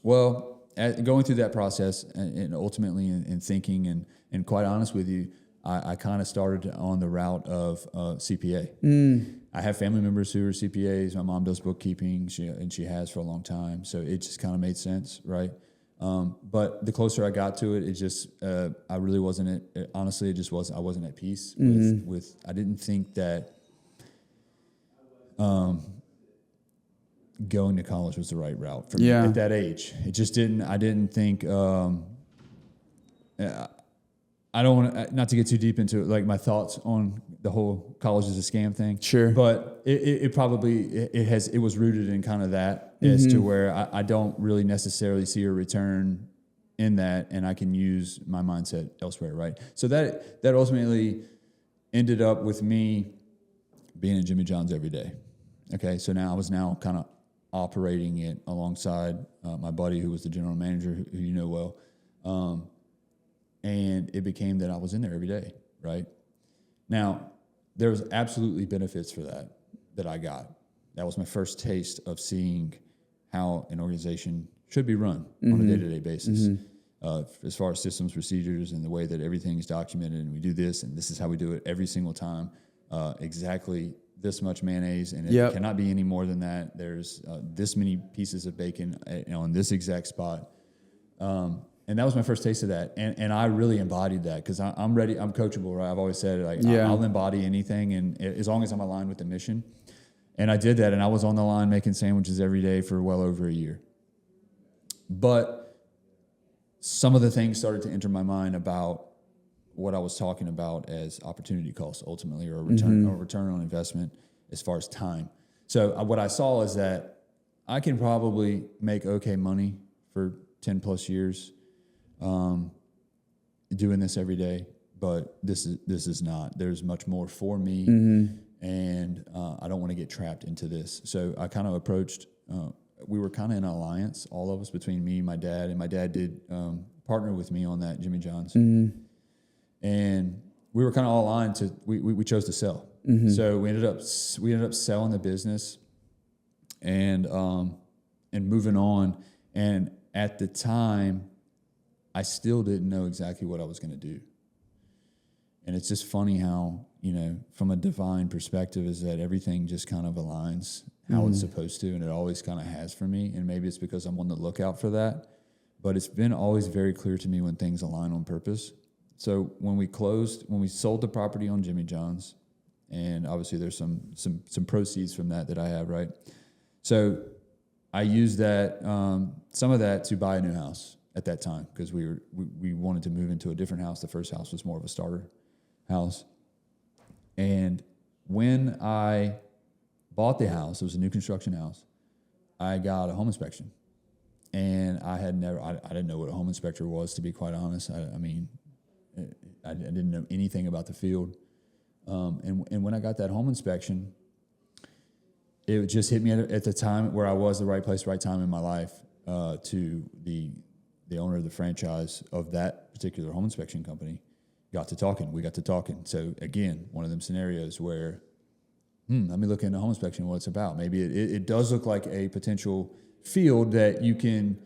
Well, going through that process and ultimately in thinking and quite honest with you, I kind of started on the route of CPA. I have family members who are CPAs. My mom does bookkeeping, she has for a long time. So it just kind of made sense, right? But the closer I got to it, it just I really wasn't. Honestly, it just was. I wasn't at peace with. I didn't think that going to college was the right route for me at that age. It just didn't. I didn't think. I don't want to, not to get too deep into it, like my thoughts on the whole college is a scam thing. Sure. But it was rooted in kind of that as to where I don't really necessarily see a return in that, and I can use my mindset elsewhere, right? So that ultimately ended up with me being in Jimmy John's every day. Okay, so now I was kind of operating it alongside my buddy who was the general manager, who you know well. And it became that I was in there every day, right? Now, there was absolutely benefits for that I got. That was my first taste of seeing how an organization should be run on a day-to-day basis. As far as systems, procedures, and the way that everything is documented, and we do this, and this is how we do it every single time. Exactly this much mayonnaise, and it cannot be any more than that. There's this many pieces of bacon on this exact spot. And that was my first taste of that. And I really embodied that because I'm ready. I'm coachable, right? I've always said, like, I'll embody anything, and as long as I'm aligned with the mission. And I did that, and I was on the line making sandwiches every day for well over a year. But some of the things started to enter my mind about what I was talking about as opportunity cost, ultimately, or return on investment as far as time. So what I saw is that I can probably make okay money for 10 plus years doing this every day, but this is not. There's much more for me, and I don't want to get trapped into this. So I kind of approached. We were kind of in an alliance, all of us, between me and my dad did partner with me on that Jimmy John's, and we were kind of all aligned to. We chose to sell, so we ended up selling the business, and moving on. And at the time, I still didn't know exactly what I was going to do. And it's just funny how, from a divine perspective, is that everything just kind of aligns how it's supposed to, and it always kind of has for me. And maybe it's because I'm on the lookout for that. But it's been always very clear to me when things align on purpose. So when we sold the property on Jimmy John's, and obviously there's some proceeds from that I have, right? So I used that some of that to buy a new house at that time because we wanted to move into a different house. The first house was more of a starter house. And when I bought the house, it was a new construction house, I got a home inspection. And I didn't know what a home inspector was, to be quite honest. I didn't know anything about the field. And when I got that home inspection, it just hit me at the time where I was the right place, right time in my life, to the owner of the franchise of that particular home inspection company. We got to talking. So again, one of them scenarios where let me look into home inspection, what it's about. Maybe it does look like a potential field that you can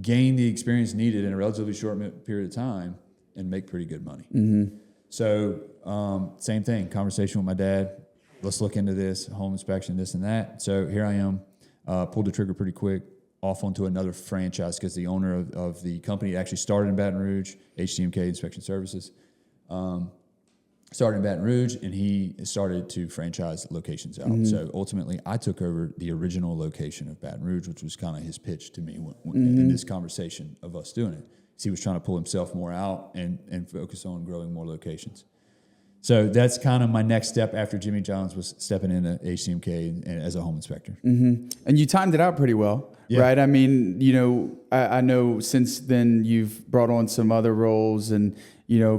gain the experience needed in a relatively short period of time and make pretty good money. So same thing, conversation with my dad. Let's look into this, home inspection, this and that. So here I am, pulled the trigger pretty quick, off onto another franchise because the owner of the company actually started in Baton Rouge, HTMK Inspection Services. Started in Baton Rouge, and he started to franchise locations out. So ultimately, I took over the original location of Baton Rouge, which was kind of his pitch to me in this conversation of us doing it. So he was trying to pull himself more out and focus on growing more locations. So that's kind of my next step after Jimmy John's was stepping into HCMK and as a home inspector. And you timed it out pretty well, right? I mean, I know since then you've brought on some other roles and,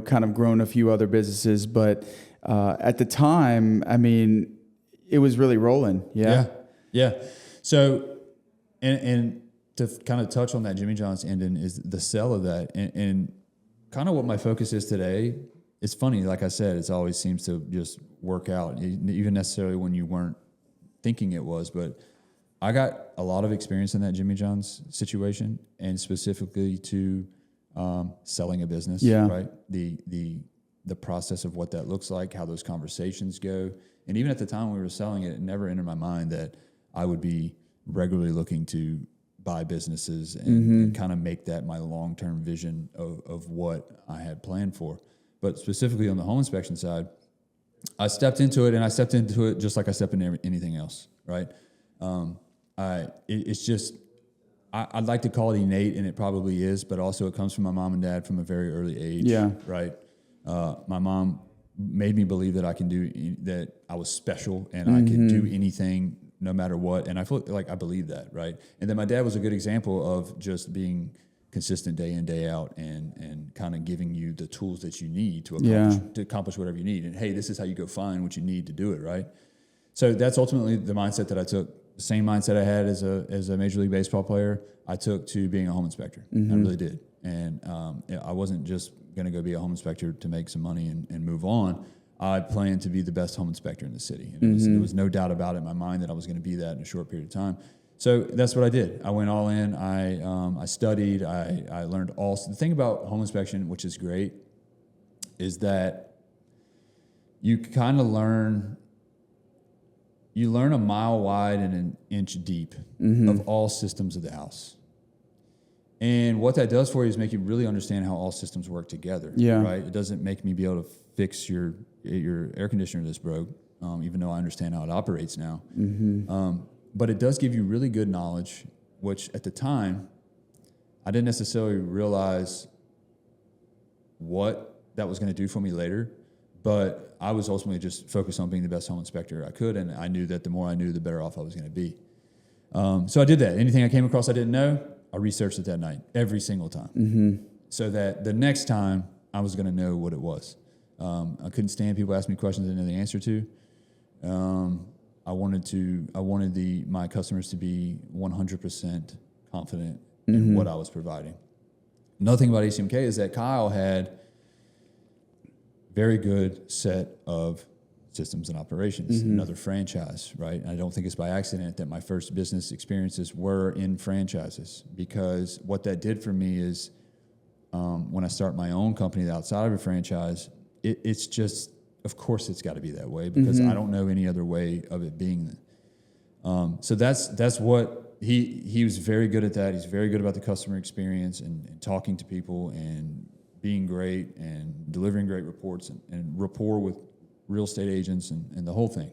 kind of grown a few other businesses. But at the time, I mean, it was really rolling. Yeah. So, and to kind of touch on that Jimmy John's ending is the sell of that. And kind of what my focus is today. It's funny, like I said, it always seems to just work out, even necessarily when you weren't thinking it was. But I got a lot of experience in that Jimmy John's situation, and specifically to selling a business, right? The process of what that looks like, how those conversations go. And even at the time we were selling it, it never entered my mind that I would be regularly looking to buy businesses and kind of make that my long-term vision of what I had planned for. But specifically on the home inspection side, I stepped into it, and I stepped into it just like I step into anything else, right? It's just, I'd like to call it innate, and it probably is, but also it comes from my mom and dad from a very early age, right? My mom made me believe that that I was special and I could do anything no matter what, and I feel like I believe that, right? And then my dad was a good example of just being consistent day in, day out, and kind of giving you the tools that you need to accomplish whatever you need. And hey, this is how you go find what you need to do it, right? So that's ultimately the mindset that I took. The same mindset I had as a Major League Baseball player, I took to being a home inspector. I really did. And I wasn't just going to go be a home inspector to make some money and move on. I planned to be the best home inspector in the city. And there was no doubt about it in my mind that I was going to be that in a short period of time. So that's what I did. I went all in. I studied. I learned all. The thing about home inspection, which is great, is that you kind of learn. You learn a mile wide and an inch deep of all systems of the house. And what that does for you is make you really understand how all systems work together. Right. It doesn't make me be able to fix your air conditioner that's broke, even though I understand how it operates now. But it does give you really good knowledge, which at the time, I didn't necessarily realize what that was going to do for me later. But I was ultimately just focused on being the best home inspector I could, and I knew that the more I knew, the better off I was going to be. So I did that. Anything I came across I didn't know, I researched it that night, every single time, so that the next time I was going to know what it was. I couldn't stand people asking me questions I didn't know the answer to. I wanted my customers to be 100% confident in what I was providing. Another thing about HCMK is that Kyle had very good set of systems and operations, another franchise, right? And I don't think it's by accident that my first business experiences were in franchises, because what that did for me is when I start my own company outside of a franchise, it's just, of course it's got to be that way, because I don't know any other way of it being. So that's what he was very good at that. He's very good about the customer experience and talking to people and being great and delivering great reports and rapport with real estate agents and the whole thing.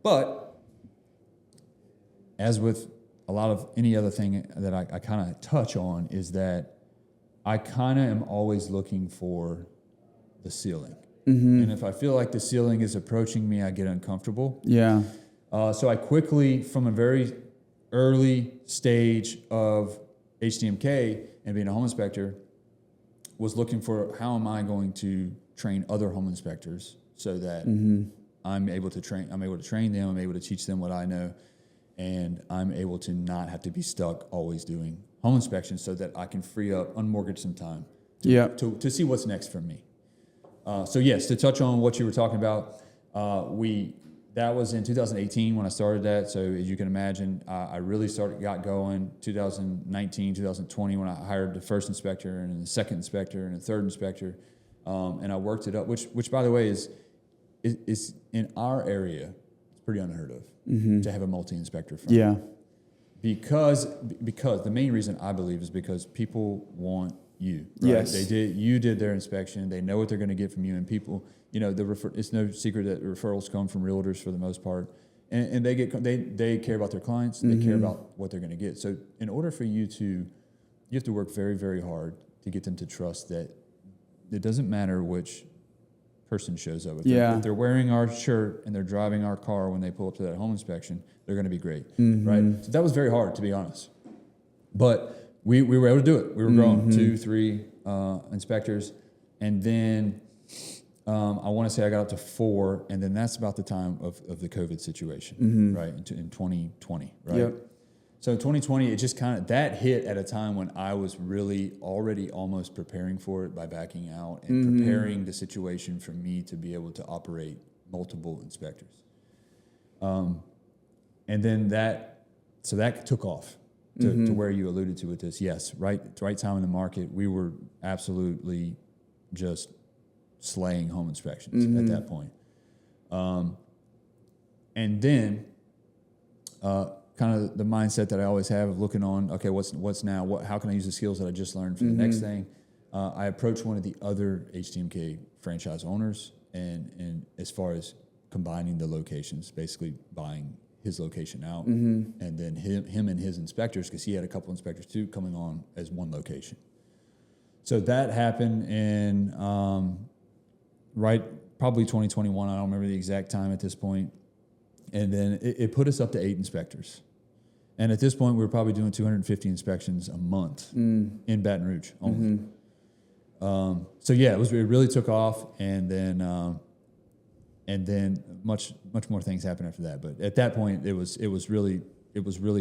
But as with a lot of any other thing that I kind of touch on is that I kind of am always looking for the ceiling. And if I feel like the ceiling is approaching me, I get uncomfortable. So I quickly, from a very early stage of HDMK and being a home inspector, was looking for how am I going to train other home inspectors so that I'm able to train them, I'm able to teach them what I know, and I'm able to not have to be stuck always doing home inspections, so that I can free up, unmortgage some time to see what's next for me. So yes, to touch on what you were talking about, That was in 2018 when I started that. So as you can imagine, I really got going 2019, 2020 when I hired the first inspector and the second inspector and the third inspector. And I worked it up, which by the way is in our area, it's pretty unheard of to have a multi-inspector firm. Yeah. Because the main reason I believe is because people want you. Right? Yes. You did their inspection. They know what they're going to get from you, and people, it's no secret that referrals come from realtors for the most part, and they care about their clients. They care about what they're going to get. So in order for you have to work very, very hard to get them to trust that it doesn't matter which person shows up. If they're wearing our shirt and they're driving our car when they pull up to that home inspection, they're going to be great, right? So that was very hard, to be honest. But we were able to do it. We were growing 2, 3 inspectors, and then I want to say I got up to 4, and then that's about the time of the COVID situation, right? In 2020, right? Yep. So 2020, it just that hit at a time when I was really already almost preparing for it by backing out and preparing the situation for me to be able to operate multiple inspectors. And then that took off to where you alluded to with this. Yes, right time in the market. We were absolutely just slaying home inspections at that point. And then kind of the mindset that I always have of looking on, okay, what's now? How can I use the skills that I just learned for the next thing? I approached one of the other HTMK franchise owners, and as far as combining the locations, basically buying his location out, and then him and his inspectors, because he had a couple inspectors too, coming on as one location. So that happened in probably 2021. I don't remember the exact time at this point. And then it put us up to 8 inspectors. And at this point, we were probably doing 250 inspections a month in Baton Rouge only. So yeah, it really took off, and then much more things happened after that. But at that point, it was really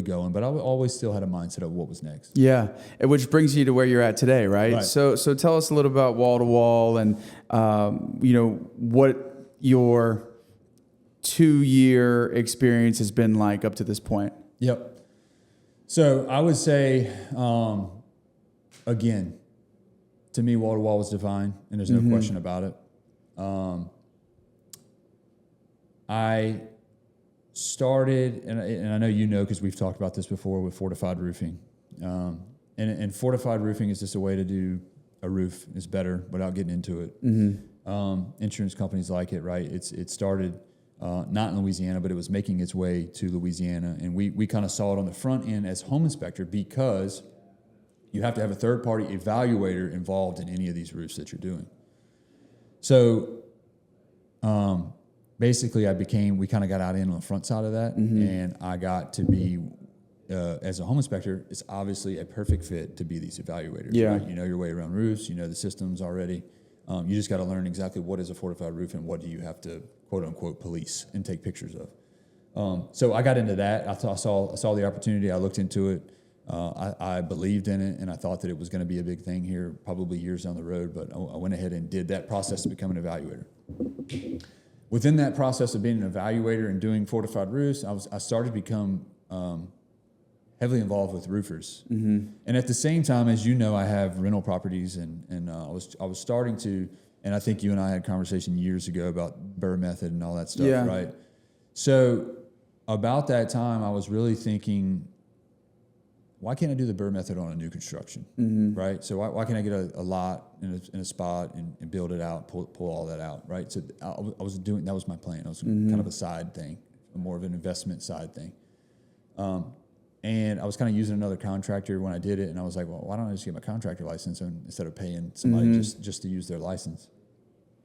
going. But I always still had a mindset of what was next. Yeah, which brings you to where you're at today, right? So tell us a little about Wall to Wall, and what your 2-year experience has been like up to this point. Yep. So I would say, again, to me, Wall to Wall was divine, and there's no question about it. I started, and I know you know because we've talked about this before, with fortified roofing. And fortified roofing is just a way to do a roof is better without getting into it. Insurance companies like it, right? It started not in Louisiana, but it was making its way to Louisiana. And we kind of saw it on the front end as home inspector, because you have to have a third-party evaluator involved in any of these roofs that you're doing. So basically we kind of got out in on the front side of that, and I got to be, as a home inspector, it's obviously a perfect fit to be these evaluators. Yeah. Right? You know your way around roofs, you know the systems already. You just got to learn exactly what is a fortified roof and what do you have to, quote unquote, police and take pictures of. So I got into that. I saw the opportunity. I looked into it. I believed in it, and I thought that it was going to be a big thing here, probably years down the road. But I went ahead and did that process to become an evaluator. Within that process of being an evaluator and doing fortified roofs, I started to become heavily involved with roofers. And at the same time, as you know, I have rental properties, and I was starting to, and I think you and I had a conversation years ago about Burr method and all that stuff, right? So about that time, I was really thinking, why can't I do the Burr method on a new construction, right? So why can't I get a lot in a spot and build it out, pull all that out, right? So I was doing, that was my plan. It was kind of a side thing, more of an investment side thing. And I was kind of using another contractor when I did it, and I was like, well, why don't I just get my contractor license instead of paying somebody just to use their license?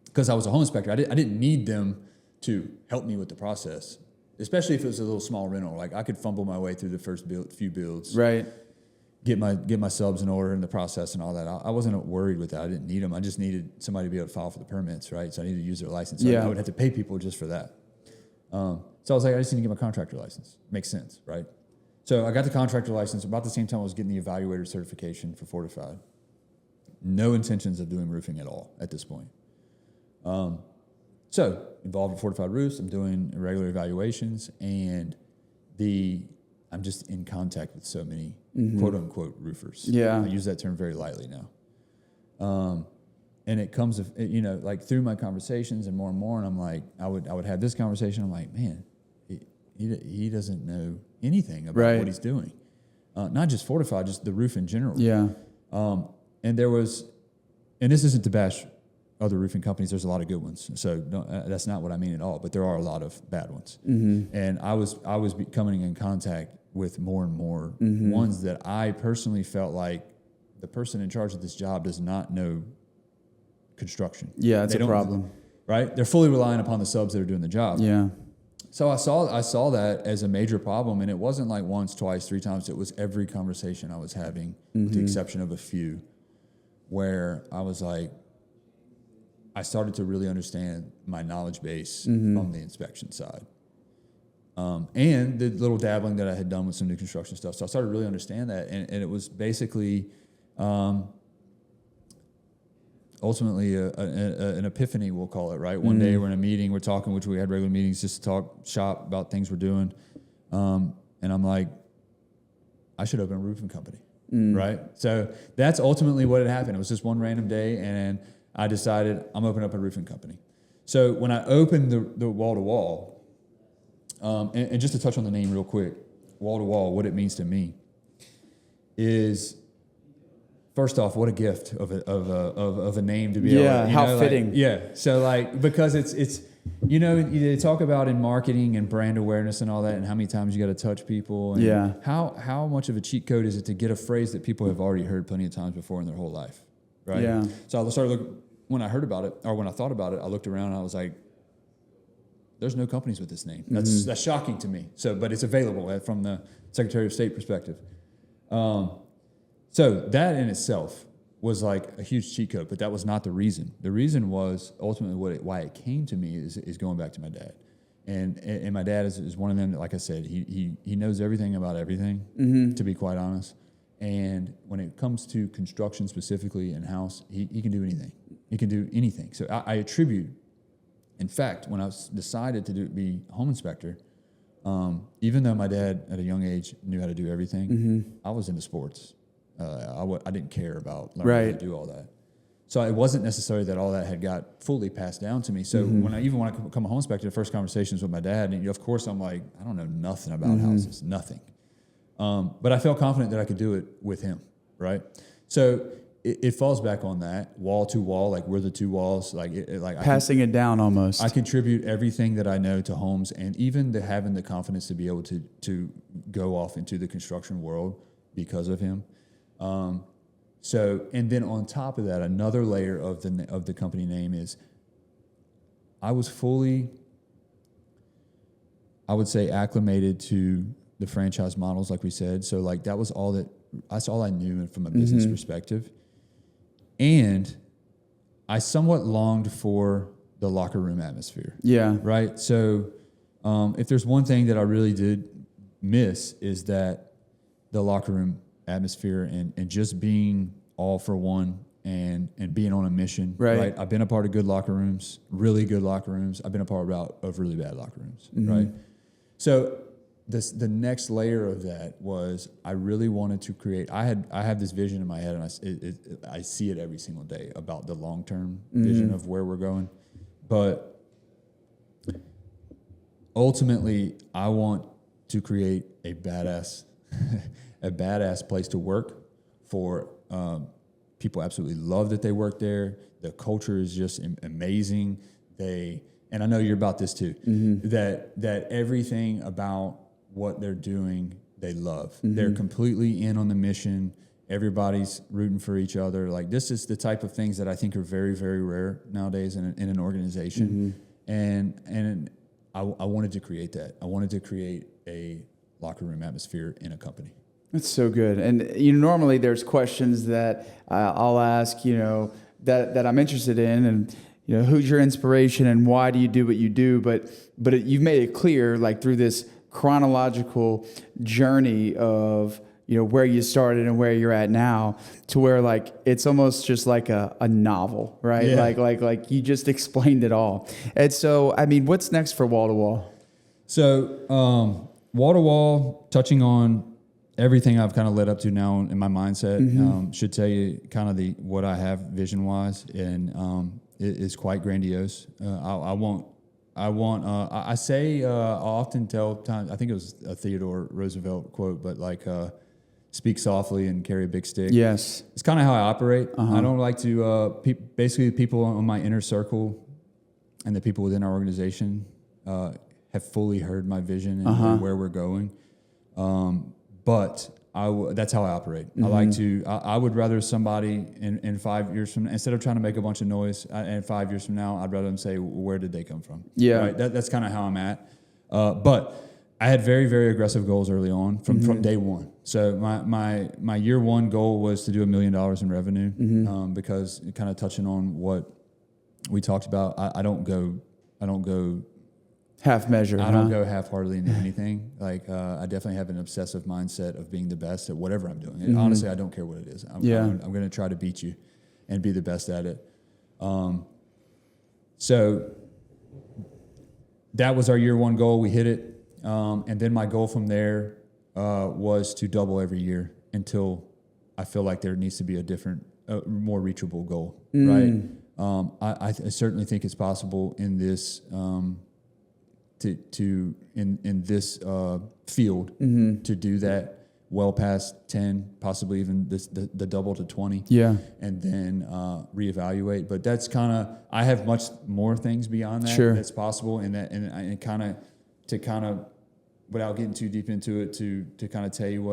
Because I was a home inspector. I didn't need them to help me with the process, especially if it was a little small rental. Like, I could fumble my way through the first few builds, right? Get my subs in order in the process and all that. I wasn't worried with that. I didn't need them. I just needed somebody to be able to file for the permits, right? So I needed to use their license. So I would have to pay people just for that. So I was like, I just need to get my contractor license. Makes sense, right? So I got the contractor license about the same time I was getting the evaluator certification for fortified. No intentions of doing roofing at all at this point. So involved in fortified roofs, I'm doing regular evaluations, and I'm just in contact with so many quote unquote roofers. Yeah. I use that term very lightly now. And it comes, like through my conversations and more, and I'm like, I would have this conversation. I'm like, man, he doesn't know anything about what he's doing. Not just fortified, just the roof in general. Yeah. And this isn't to bash other roofing companies. There's a lot of good ones. So that's not what I mean at all, but there are a lot of bad ones. Mm-hmm. And I was coming in contact with more and more ones that I personally felt like the person in charge of this job does not know construction. Yeah, that's a problem. Right? They're fully relying upon the subs that are doing the job. Yeah. So I saw that as a major problem, and it wasn't like once, twice, 3 times. It was every conversation I was having, with the exception of a few, where I was like, I started to really understand my knowledge base from the inspection side. And the little dabbling that I had done with some new construction stuff. So I started to really understand that, and it was basically ultimately an epiphany, we'll call it, right? One day we're in a meeting, we're talking, which we had regular meetings just to talk shop about things we're doing. And I'm like, I should open a roofing company, right? So that's ultimately what had happened. It was just one random day, and I decided I'm opening up a roofing company. So when I opened the wall-to-wall, and just to touch on the name real quick, wall-to-wall, what it means to me is, first off, what a gift of a name to be able to, how fitting. So because it's they talk about in marketing and brand awareness and all that, and how many times you got to touch people, and how much of a cheat code is it to get a phrase that people have already heard plenty of times before in their whole life, right? Yeah. So I started looking, when I heard about it, or when I thought about it, I looked around and I was like, there's no companies with this name. That's shocking to me. So, but it's available from the Secretary of State perspective. So that in itself was like a huge cheat code, but that was not the reason. The reason was ultimately why it came to me is going back to my dad. And my dad is one of them that, like I said, he knows everything about everything, to be quite honest. And when it comes to construction specifically in house, he can do anything. He can do anything. So I attribute, in fact, when I decided to be a home inspector, even though my dad at a young age knew how to do everything, I was into sports. I didn't care about learning how to do all that. So it wasn't necessarily that all that had got fully passed down to me. So when I become a home inspector, the first conversations with my dad, and of course I'm like, I don't know nothing about houses, nothing. But I felt confident that I could do it with him, right? So it falls back on that wall to wall, like we're the two walls, like passing it down almost. I contribute everything that I know to homes, and even having the confidence to be able to go off into the construction world because of him. So, and then on top of that, another layer of the company name is I was fully, I would say, acclimated to the franchise models, like we said. So like that's all I knew from a business perspective. And I somewhat longed for the locker room atmosphere. Yeah. Right. So if there's one thing that I really did miss is that the locker room atmosphere and just being all for one and being on a mission. Right. I've been a part of good locker rooms, really good locker rooms. I've been a part of really bad locker rooms. Right. So the next layer of that was I really wanted to create. I have this vision in my head, and I see it every single day about the long term vision of where we're going. But ultimately, I want to create a badass place to work for people. Absolutely love that they work there. The culture is just amazing. And I know you're about this too. That everything about what they're doing, they love. They're completely in on the mission. Everybody's rooting for each other. Like this is the type of things that I think are very, very rare nowadays in an organization. And I wanted to create that. I wanted to create a locker room atmosphere in a company. That's so good. And normally there's questions that I'll ask, that I'm interested in, and who's your inspiration and why do you do what you do? But you've made it clear, like through this chronological journey of where you started and where you're at now, to where like it's almost just like a novel, right? Yeah. Like you just explained it all. And so, I mean, what's next for Wall to Wall? So, Wall to Wall, touching on everything I've kind of led up to now in my mindset, should tell you kind of what I have vision wise, and it is quite grandiose. I often tell times, I think it was a Theodore Roosevelt quote, but like, speak softly and carry a big stick. Yes. It's kind of how I operate. I don't like to, basically the people on my inner circle and the people within our organization, have fully heard my vision and where we're going. But that's how I operate. I like to, I would rather somebody in 5 years from, instead of trying to make a bunch of noise, and 5 years from now, I'd rather them say, where did they come from? Yeah. Right? That's kind of how I'm at. But I had very, very aggressive goals early on from day one. So my year one goal was to do $1 million in revenue, because kind of touching on what we talked about, I don't go Half measure. I don't go half-heartedly into anything. Like, I definitely have an obsessive mindset of being the best at whatever I'm doing. And honestly, I don't care what it is. I'm going to try to beat you and be the best at it. So that was our year one goal. We hit it. And then my goal from there was to double every year until I feel like there needs to be a different, more reachable goal, right? I certainly think it's possible in this in this field to do that well past 10, possibly even the double to 20. Yeah. And then reevaluate. But that's kind of, I have much more things beyond that that's possible, and kind of without getting too deep into it, to kind of tell you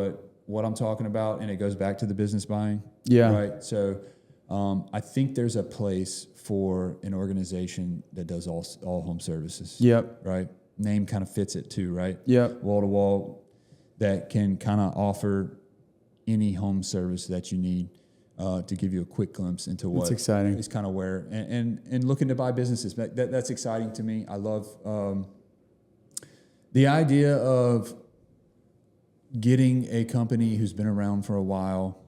what I'm talking about, and it goes back to the business buying. Yeah. Right. So I think there's a place for an organization that does all home services. Yep. Right. Name kind of fits it too, right? Yep. Wall to wall, that can kind of offer any home service that you need, to give you a quick glimpse into what exciting is kind of where, and looking to buy businesses. That's exciting to me. I love the idea of getting a company who's been around for a while,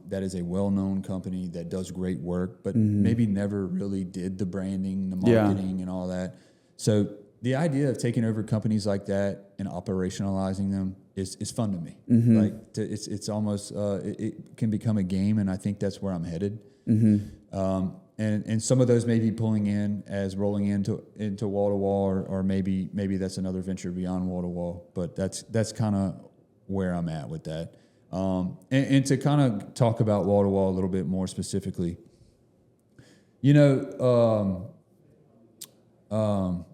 that is a well-known company that does great work, but maybe never really did the branding, the marketing, and all that. So the idea of taking over companies like that and operationalizing them is fun to me. Like, it's almost it can become a game, and I think that's where I'm headed. And some of those may be rolling into wall to wall, or maybe that's another venture beyond wall to wall. But that's kind of where I'm at with that. And to kind of talk about wall to wall a little bit more specifically,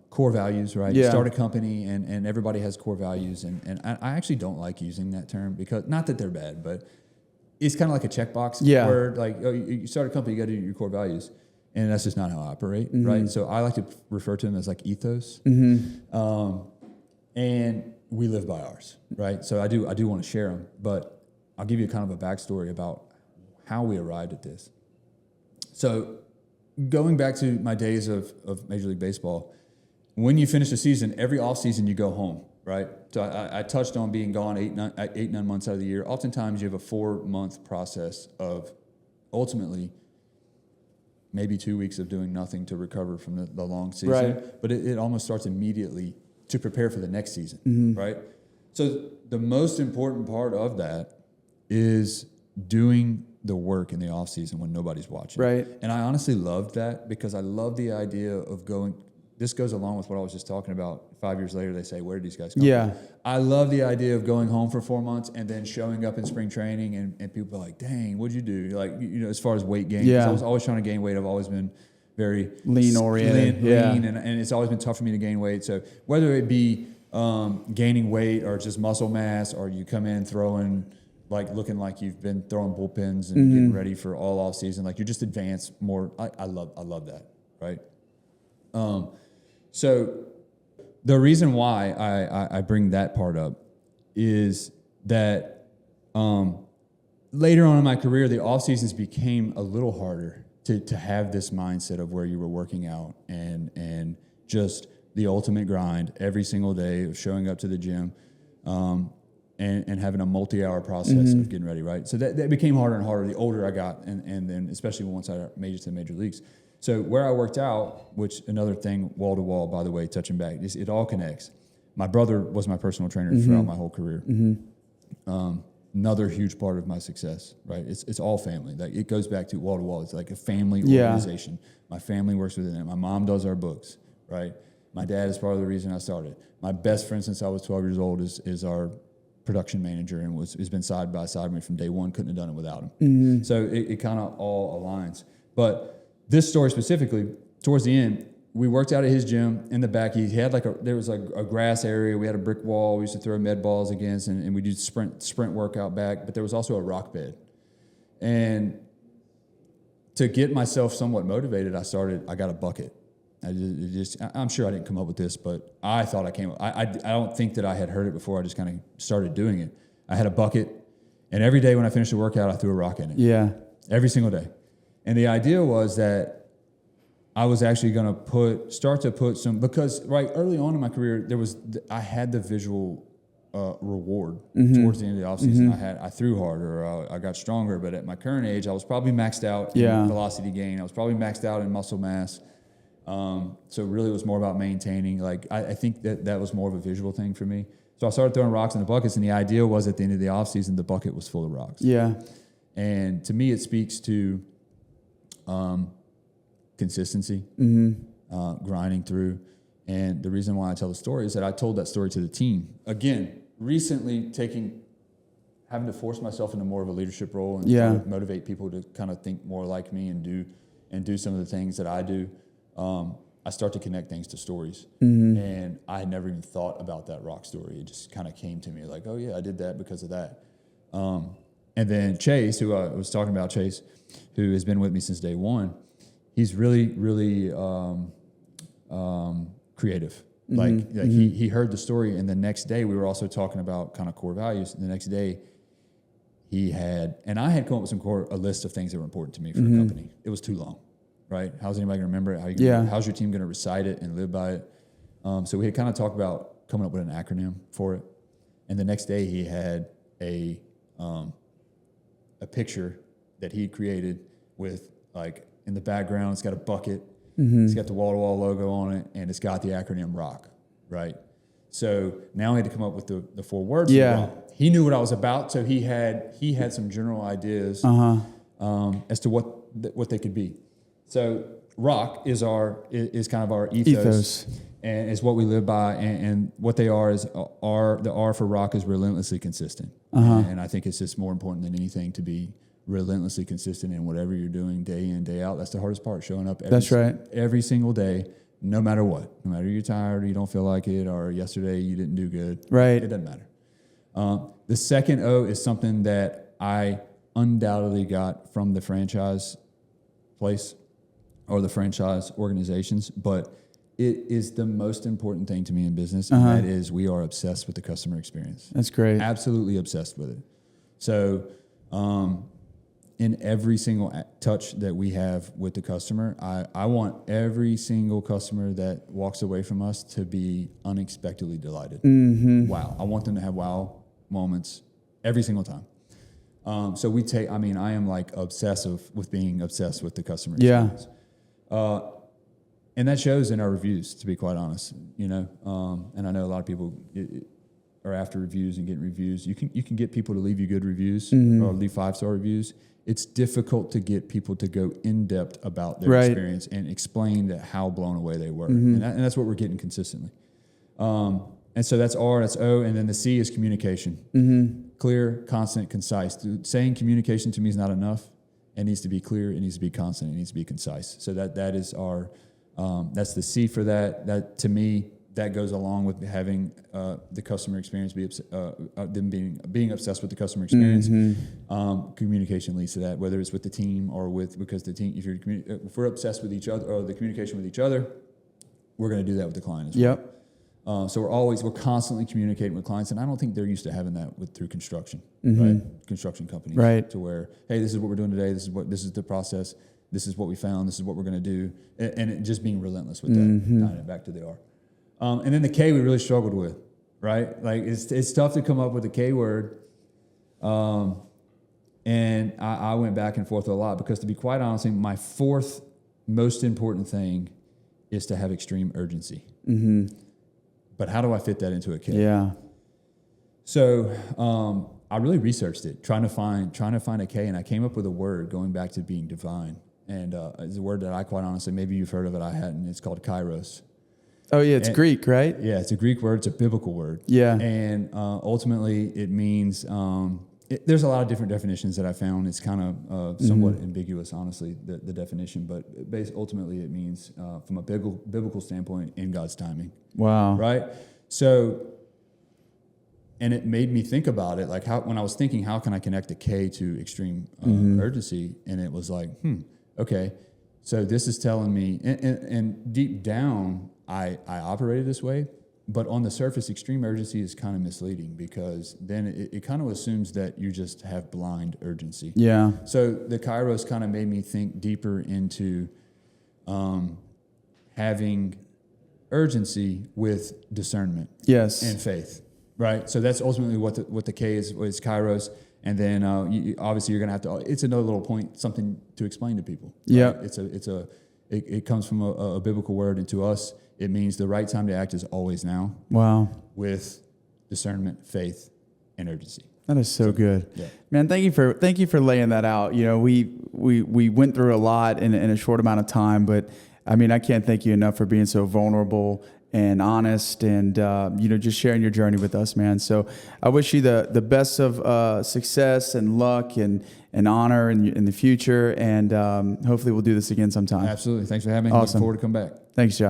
core values, right? Yeah. You start a company and everybody has core values. And I actually don't like using that term, because not that they're bad, but it's kind of like a checkbox word. Like, you start a company, you got to do your core values. And that's just not how I operate, right? So I like to refer to them as like ethos. And we live by ours, right? So I do want to share them, but I'll give you kind of a backstory about how we arrived at this. So going back to my days of Major League Baseball, when you finish the season, every off season you go home, right? So I touched on being gone 8-9 months out of the year. Oftentimes you have a 4-month process of ultimately maybe 2 weeks of doing nothing to recover from the long season. Right. But it almost starts immediately to prepare for the next season, right? So the most important part of that is doing the work in the off season when nobody's watching. Right. And I honestly loved that, because I love the idea of going. This goes along with what I was just talking about. 5 years later, they say, where did these guys come from? I love the idea of going home for 4 months and then showing up in spring training, and people are like, dang, what'd you do? Like, as far as weight gain, I was always trying to gain weight. I've always been very lean oriented, lean, and it's always been tough for me to gain weight. So whether it be gaining weight or just muscle mass, or you come in looking like you've been throwing bullpens and getting ready for all off season, like you're just advanced more. I love that, right? So the reason why I bring that part up is that later on in my career, the off seasons became a little harder to have this mindset of where you were working out and just the ultimate grind every single day of showing up to the gym. and having a multi-hour process of getting ready, right? So that became harder and harder the older I got, and then especially once I made it to the major leagues. So where I worked out, which another thing, wall to wall, by the way, touching back, it all connects. My brother was my personal trainer throughout my whole career. Another huge part of my success, right? It's all family. Like it goes back to wall to wall. It's like a family organization. My family works within it. My mom does our books, right? My dad is part of the reason I started. My best friend since I was 12 years old is our production manager and has been side by side with me from day one. Couldn't have done it without him. So it kind of all aligns. But this story specifically, towards the end, we worked out at his gym in the back. He had there was a grass area. We had a brick wall. We used to throw med balls against, and we did sprint workout back. But there was also a rock bed. And to get myself somewhat motivated, I got a bucket. I'm sure I didn't come up with this, but I thought I don't think that I had heard it before. I just kind of started doing it. I had a bucket, and every day when I finished the workout, I threw a rock in it. Yeah. Every single day. And the idea was that I was actually going to start to put some, because right early on in my career, I had the visual reward towards the end of the offseason. I threw harder, I got stronger, but at my current age, I was probably maxed out in velocity gain. I was probably maxed out in muscle mass. So really it was more about maintaining. Like I think that was more of a visual thing for me. So I started throwing rocks in the buckets, and the idea was at the end of the offseason, the bucket was full of rocks. Yeah. And to me, it speaks to consistency, grinding through. And the reason why I tell the story is that I told that story to the team. Again, recently having to force myself into more of a leadership role and try to motivate people to kind of think more like me and do some of the things that I do. I start to connect things to stories. And I had never even thought about that rock story. It just kind of came to me like, oh yeah, I did that because of that. And then Chase, who I was talking about, Chase, who has been with me since day one, he's really, really creative. Like he heard the story, and the next day we were also talking about kind of core values. And the next day I had come up with a list of things that were important to me for the company. It was too long, right? How's anybody gonna remember it? How's your team gonna recite it and live by it? So we had kind of talked about coming up with an acronym for it. And the next day he had a picture that he created with, like, in the background, it's got a bucket, it's got the wall-to-wall logo on it, and it's got the acronym ROCK, right? So now I had to come up with the 4 words. Yeah. He knew what I was about, so he had some general ideas as to what they could be. So ROCK is kind of our ethos. And is what we live by, and what they are is the R for ROCK is relentlessly consistent. And I think it's just more important than anything to be relentlessly consistent in whatever you're doing day in, day out. That's the hardest part, showing up every single day, no matter what. No matter you're tired or you don't feel like it, or yesterday you didn't do good. Right. It doesn't matter. The second O is something that I undoubtedly got from the franchise place or the franchise organizations, but it is the most important thing to me in business, and that is we are obsessed with the customer experience. That's great. Absolutely obsessed with it. So in every single touch that we have with the customer, I want every single customer that walks away from us to be unexpectedly delighted. Wow. I want them to have wow moments every single time. So I am like obsessive with being obsessed with the customer experience. And that shows in our reviews, to be quite honest, and I know a lot of people are after reviews and getting reviews. You can get people to leave you good reviews or leave 5-star reviews. It's difficult to get people to go in depth about their experience and explain how blown away they were. And that's what we're getting consistently. And so that's R, that's O, and then the C is communication. Clear, constant, concise. Saying communication to me is not enough. It needs to be clear, it needs to be constant, it needs to be concise. So that is our that's the C for that. That, to me, that goes along with having the customer experience them being obsessed with the customer experience. Communication leads to that, whether it's with the team or because the team. If we're obsessed with each other or the communication with each other, we're going to do that with the client as well. So we're constantly communicating with clients, and I don't think they're used to having that through construction, right? Construction companies, right? To where, hey, this is what we're doing today. This is the process. This is what we found. This is what we're going to do, and just being relentless with that. Tying it back to the R. And then the K we really struggled with. right? Like it's tough to come up with a K word. And I went back and forth a lot because, to be quite honest, my fourth most important thing is to have extreme urgency. Mm-hmm. But how do I fit that into a K? Yeah. So I really researched it, trying to find a K, and I came up with a word going back to being divine. And it's a word that I quite honestly, maybe you've heard of it, I hadn't. It's called kairos. Oh, yeah, it's Greek, right? Yeah, it's a Greek word. It's a biblical word. Yeah. And ultimately, it means... there's a lot of different definitions that I found. It's kind of somewhat ambiguous, honestly, the definition. But ultimately, it means, from a biblical standpoint, in God's timing. Wow. Right? So, and it made me think about it. Like, when I was thinking, how can I connect the K to extreme urgency? And it was like, okay. So this is telling me, and deep down, I operated this way. But on the surface, extreme urgency is kind of misleading because then it kind of assumes that you just have blind urgency. Yeah. So the kairos kind of made me think deeper into having urgency with discernment. Yes. And faith, right? So that's ultimately what the K is kairos. And then obviously you're going to have to. It's another little point, something to explain to people. Yeah. Right? It comes from a biblical word, and to us, it means the right time to act is always now. Wow. With discernment, faith, and urgency. That is so good. Yeah. Man, thank you for laying that out. You know, we went through a lot in a short amount of time, but I mean, I can't thank you enough for being so vulnerable and honest and, just sharing your journey with us, man. So I wish you the best of success and luck and honor in the future. And hopefully we'll do this again sometime. Absolutely. Thanks for having me. Awesome. Look forward to come back. Thanks, Josh.